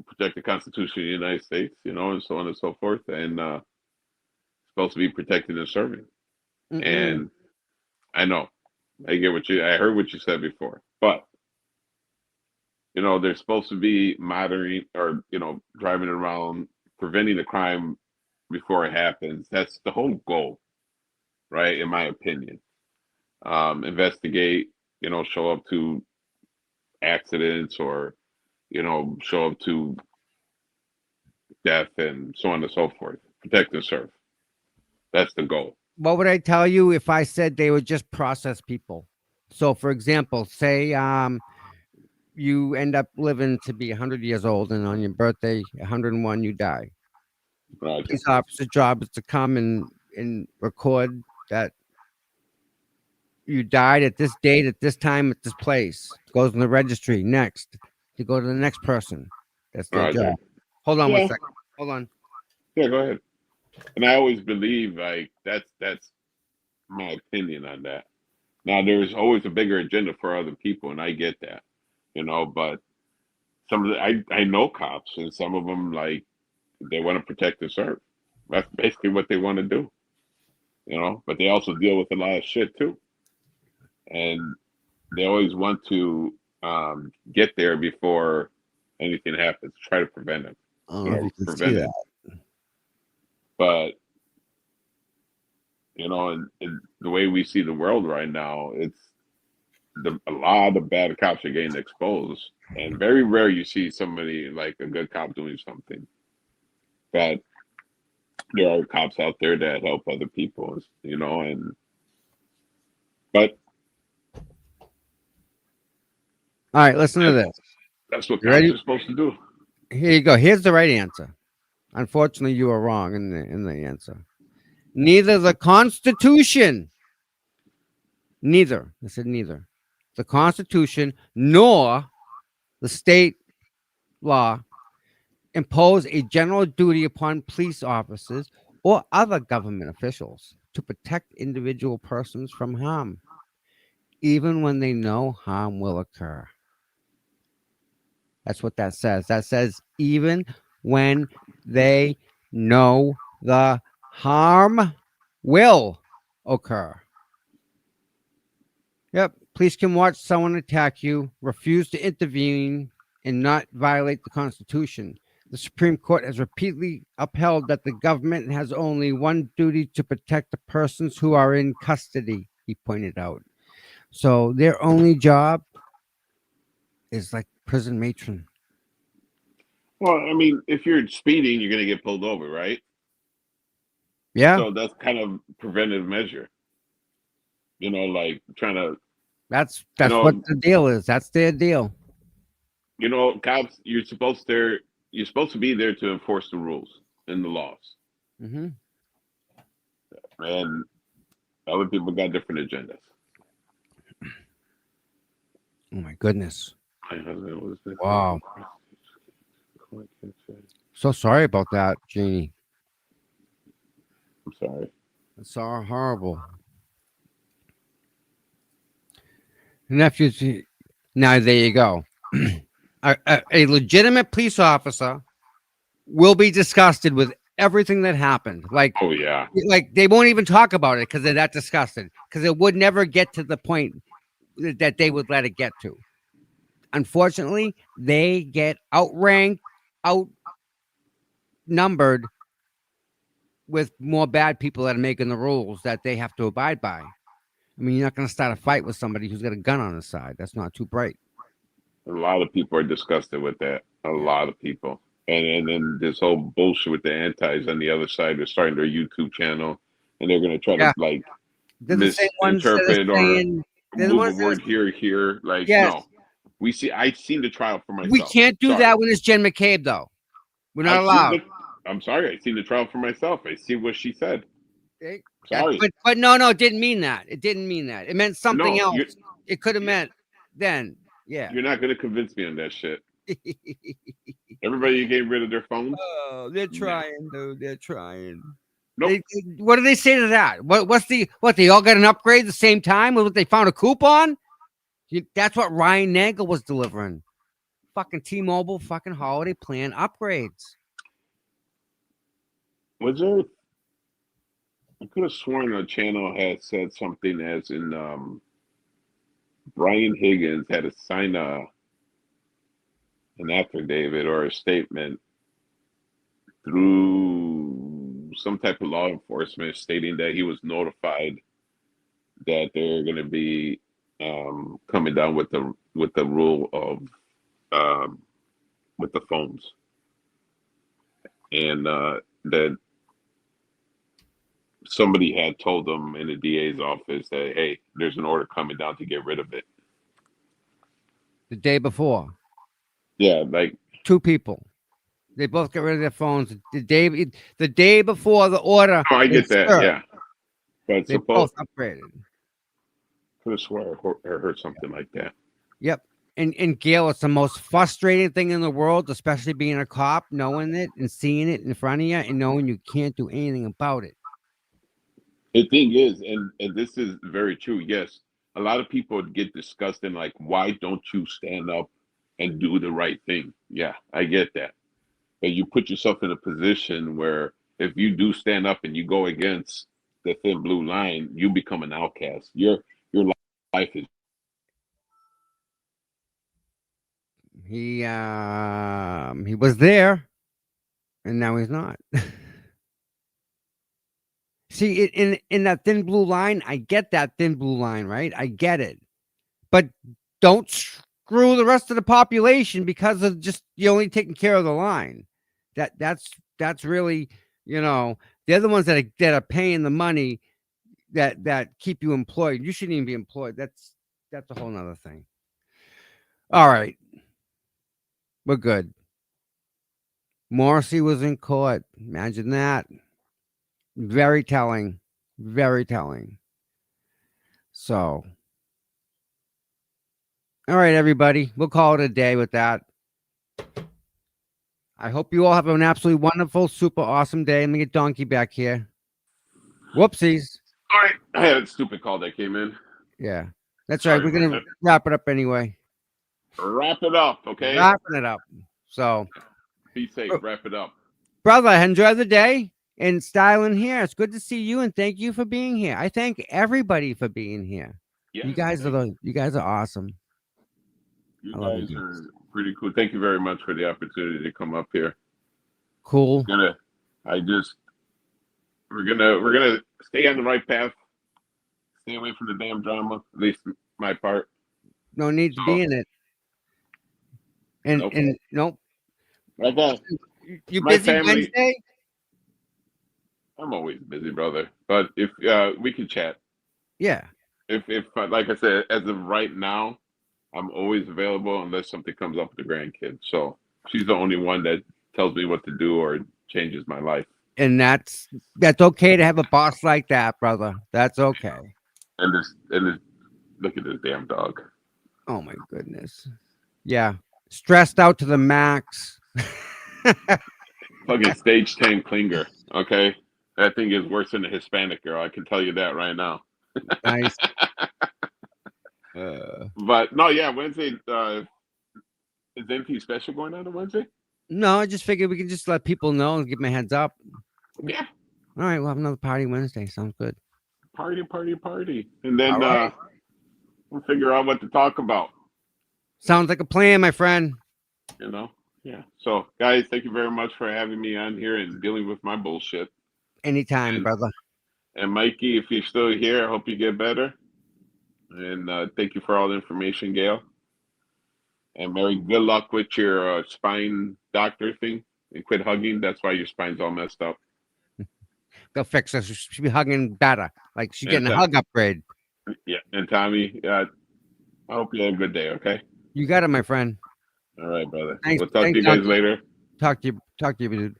Speaker 3: protect the Constitution of the United States, you know, and so on and so forth, and supposed to be protecting and serving.
Speaker 2: Mm-mm.
Speaker 3: And I know, I heard what you said before, but you know, they're supposed to be monitoring or you know, driving around, preventing the crime before it happens. That's the whole goal, right? In my opinion, investigate, you know, show up to accidents or you know, show up to death and so on and so forth. Protect and serve. That's the goal.
Speaker 2: What would I tell you if I said they would just process people? So, for example, say you end up living to be 100 years old, and on your birthday, 101, you die.
Speaker 3: Roger.
Speaker 2: Police officer's job is to come and record that you died at this date, at this time, at this place. Goes in the registry. Next, to go to the next person. That's their
Speaker 3: Roger.
Speaker 2: job. Hold on one
Speaker 3: Yeah,
Speaker 2: second. Hold on.
Speaker 3: yeah, go ahead. And I always believe like that's my opinion on that. Now there's always a bigger agenda for other people, and I get that, you know. But some of the I know cops, and some of them like they want to protect and serve. That's basically what they want to do, you know. But they also deal with a lot of shit too, and they always want to get there before anything happens. Try to prevent it,
Speaker 2: I don't
Speaker 3: you
Speaker 2: know if
Speaker 3: know,
Speaker 2: you can see
Speaker 3: prevent it.
Speaker 2: that.
Speaker 3: But you know, and the way we see the world right now, it's a lot of bad cops are getting exposed, and very rare you see somebody like a good cop doing something. But there are cops out there that help other people, you know, and but
Speaker 2: All right, listen to
Speaker 3: that's
Speaker 2: this.
Speaker 3: that's what
Speaker 2: You
Speaker 3: cops
Speaker 2: ready?
Speaker 3: are supposed to do.
Speaker 2: Here you go. Here's the right answer. Unfortunately, you are wrong in the answer. Neither the Constitution, neither, I said neither, the Constitution nor the state law impose a general duty upon police officers or other government officials to protect individual persons from harm, even when they know harm will occur. That's what that says. That says even when they know the harm will occur. Yep. Police can watch someone attack you, refuse to intervene, and not violate the Constitution. The Supreme Court has repeatedly upheld that the government has only one duty to protect the persons who are in custody, he pointed out. So their only job is like prison matron.
Speaker 3: Well, I mean, if you're speeding, you're going to get pulled over, right?
Speaker 2: Yeah.
Speaker 3: So that's kind of preventive measure. You know, like trying to,
Speaker 2: That's
Speaker 3: know,
Speaker 2: what the deal is. That's their deal.
Speaker 3: cops. You're supposed to be there to enforce the rules and the laws,
Speaker 2: Hmm.
Speaker 3: and other people got different agendas.
Speaker 2: Oh my goodness.
Speaker 3: My husband was missing.
Speaker 2: Wow. So sorry about that, Jeannie.
Speaker 3: I'm sorry.
Speaker 2: It's so horrible. Nephews. Now there you go. A legitimate police officer will be disgusted with everything that happened.
Speaker 3: Oh yeah.
Speaker 2: Like they won't even talk about it because they're that disgusted. Because it would never get to the point that they would let it get to. Unfortunately, they get outranked, outnumbered with more bad people that are making the rules that they have to abide by. I mean, you're not going to start a fight with somebody who's got a gun on his side. That's not too bright.
Speaker 3: A lot of people are disgusted with that. A
Speaker 2: Yeah.
Speaker 3: lot of people. And then this whole bullshit with the antis on the other side, they're starting their YouTube channel and they're gonna try
Speaker 2: Yeah.
Speaker 3: to like
Speaker 2: They're the same ones that
Speaker 3: misinterpret
Speaker 2: are
Speaker 3: or
Speaker 2: saying, they're the
Speaker 3: move a
Speaker 2: ones that
Speaker 3: word
Speaker 2: are,
Speaker 3: here. Like,
Speaker 2: yes,
Speaker 3: no. I've seen the trial for
Speaker 2: we
Speaker 3: myself.
Speaker 2: can't do
Speaker 3: Sorry.
Speaker 2: that when it's Jen McCabe, though. We're not
Speaker 3: I've seen
Speaker 2: allowed.
Speaker 3: I'm sorry, I've seen the trial for myself. I see what she said.
Speaker 2: Okay?
Speaker 3: Sorry.
Speaker 2: But no, it didn't mean that. It didn't mean that. It meant something
Speaker 3: No,
Speaker 2: else. It could have
Speaker 3: you're,
Speaker 2: meant then. Yeah.
Speaker 3: you're not gonna convince me on that shit. Everybody getting rid of their phones?
Speaker 2: Oh, they're
Speaker 3: Nah.
Speaker 2: trying, dude. They're trying.
Speaker 3: Nope.
Speaker 2: What do they say to that? What they all got an upgrade at the same time? What they found a coupon? That's what Ryan Nagel was delivering. Fucking T-Mobile fucking holiday plan upgrades.
Speaker 3: Was there? I could have sworn the channel had said something as in Brian Higgins had to sign an affidavit or a statement through some type of law enforcement stating that he was notified that they're going to be coming down with the rule of with the phones, and that somebody had told them in the DA's office that, hey, there's an order coming down to get rid of it.
Speaker 2: The day before,
Speaker 3: Yeah, like,
Speaker 2: two people. They both got rid of their phones the day before the order.
Speaker 3: oh, I get
Speaker 2: was
Speaker 3: that,
Speaker 2: served.
Speaker 3: yeah. But
Speaker 2: They both upgraded.
Speaker 3: could have swore I heard something like that.
Speaker 2: Yep. And Gail, it's the most frustrating thing in the world, especially being a cop, knowing it and seeing it in front of you and knowing you can't do anything about it.
Speaker 3: The thing is, and this is very true, yes, a lot of people get disgusted like, why don't you stand up and do the right thing? Yeah, I get that. But you put yourself in a position where if you do stand up and you go against the thin blue line, you become an outcast. Your life is
Speaker 2: He was there, and now he's not. See, in that thin blue line, I get that thin blue line, right? I get it, but don't screw the rest of the population because of just you only taking care of the line. That's really, they're the ones that are paying the money that keep you employed. You shouldn't even be employed. That's a whole nother thing. All right. We're good. Morrissey was in court. Imagine that. Very telling. Very telling. So, all right, everybody. We'll call it a day with that. I hope you all have an absolutely wonderful, super awesome day. Let me get Donkey back here. Whoopsies.
Speaker 3: all right. I had a stupid call that came in.
Speaker 2: Yeah, that's
Speaker 3: Sorry
Speaker 2: right. We're
Speaker 3: about
Speaker 2: going to
Speaker 3: that.
Speaker 2: wrap it up anyway.
Speaker 3: Wrap it up, okay?
Speaker 2: Wrapping it up. So,
Speaker 3: Be safe. Wrap it up.
Speaker 2: brother, enjoy the day and styling here. It's good to see you and thank you for being here. I thank everybody for being here.
Speaker 3: Yeah,
Speaker 2: You guys are awesome.
Speaker 3: you
Speaker 2: I love
Speaker 3: guys
Speaker 2: you.
Speaker 3: are pretty cool. Thank you very much for the opportunity to come up here.
Speaker 2: Cool.
Speaker 3: We're gonna stay on the right path. Stay away from the damn drama. At least my part.
Speaker 2: No need to be in it. And
Speaker 3: Nope.
Speaker 2: and nope.
Speaker 3: Like that.
Speaker 2: You
Speaker 3: My
Speaker 2: busy
Speaker 3: family-
Speaker 2: Wednesday?
Speaker 3: I'm always busy, brother. But if we can chat.
Speaker 2: Yeah.
Speaker 3: if like I said, as of right now, I'm always available unless something comes up with the grandkids. So she's the only one that tells me what to do or changes my life.
Speaker 2: And that's okay to have a boss like that, brother. That's okay.
Speaker 3: And this look at this damn dog.
Speaker 2: Oh my goodness. Yeah. Stressed out to the max.
Speaker 3: Fucking stage 10 clinger. Okay. That thing is worse than a Hispanic girl. I can tell you that right now.
Speaker 2: Nice.
Speaker 3: But no, yeah, Wednesday, is anything special going on Wednesday?
Speaker 2: No, I just figured we can just let people know and give them a heads up.
Speaker 3: Yeah.
Speaker 2: All right, we'll have another party Wednesday. Sounds good.
Speaker 3: Party, party, party. And then
Speaker 2: All right.
Speaker 3: we'll figure out what to talk about.
Speaker 2: Sounds like a plan, my friend.
Speaker 3: You know? Yeah. So, guys, thank you very much for having me on here and dealing with my bullshit.
Speaker 2: Anytime, brother.
Speaker 3: And Mikey, if you're still here, I hope you get better. And thank you for all the information, Gail. And Mary, good luck with your spine doctor thing. And quit hugging. That's why your spine's all messed up.
Speaker 2: They'll fix us. She'll be hugging better. Like she's getting a
Speaker 3: And,
Speaker 2: hug upgrade.
Speaker 3: Yeah. And Tommy, I hope you have a good day, okay?
Speaker 2: You got it, my friend.
Speaker 3: All right, brother.
Speaker 2: Thanks-
Speaker 3: We'll talk to
Speaker 2: thanks,
Speaker 3: you guys
Speaker 2: Doc.
Speaker 3: later.
Speaker 2: Talk to you, dude.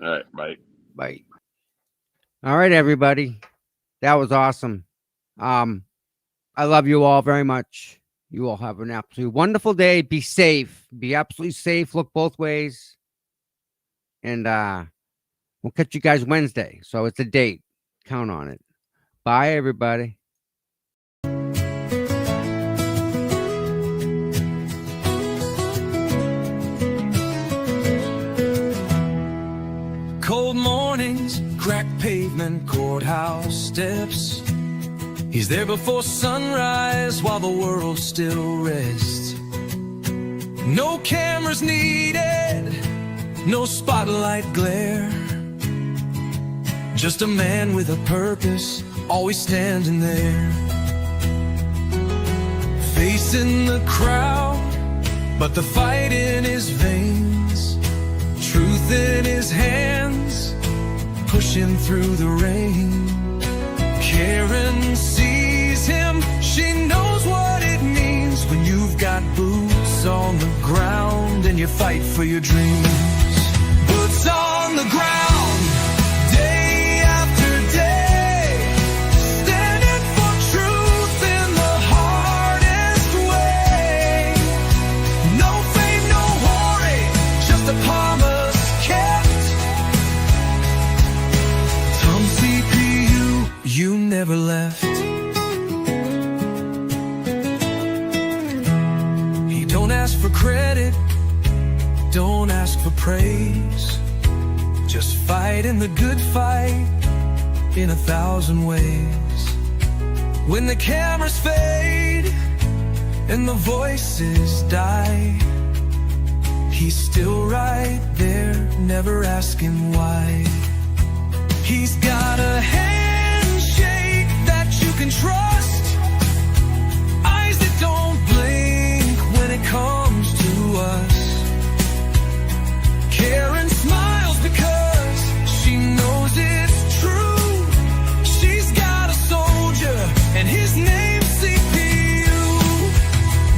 Speaker 3: All right, bye.
Speaker 2: Bye. All right, everybody. That was awesome. I love you all very much. You all have an absolutely wonderful day. Be safe. Be absolutely safe. Look both ways. And we'll catch you guys Wednesday. So it's a date. Count on it. Bye, everybody.
Speaker 10: Cold mornings, cracked pavement, courthouse steps. He's there before sunrise while the world still rests. No cameras needed, no spotlight glare. Just a man with a purpose, always standing there. Facing the crowd, but the fight in his veins. Truth in his hands, pushing through the rain. Karen sees him, she knows what it means when you've got boots on the ground and you fight for your dreams. Boots on the ground, day after day, standing for truth in the hardest way. No fame, no glory, just a promise kept. Tom CPU, you never left. He don't ask for credit, don't ask for praise. Just fight in the good fight in 1,000 ways. When the cameras fade and the voices die, he's still right there, never asking why. He's got a handshake that you can trust, eyes that don't blink when it comes to us. Karen smiles because she knows it's true. She's got a soldier and his name's CPU.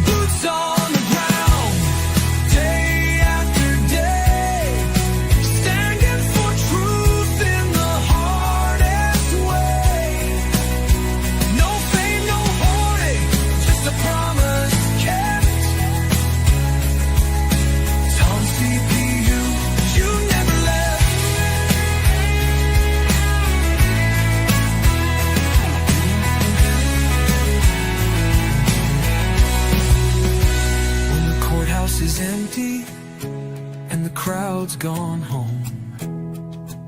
Speaker 10: Boots on the ground, day after day, standing for truth in the hardest way. No fame, no hoarding, just a promise kept. Tom CPU, you never left. When the courthouse is empty and the crowd's gone home,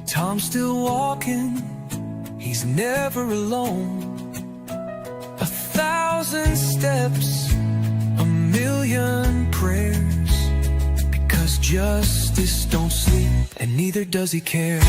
Speaker 10: Tom's still walking, he's never alone. 1,000 steps, a million prayers, because justice don't sleep and neither does he care.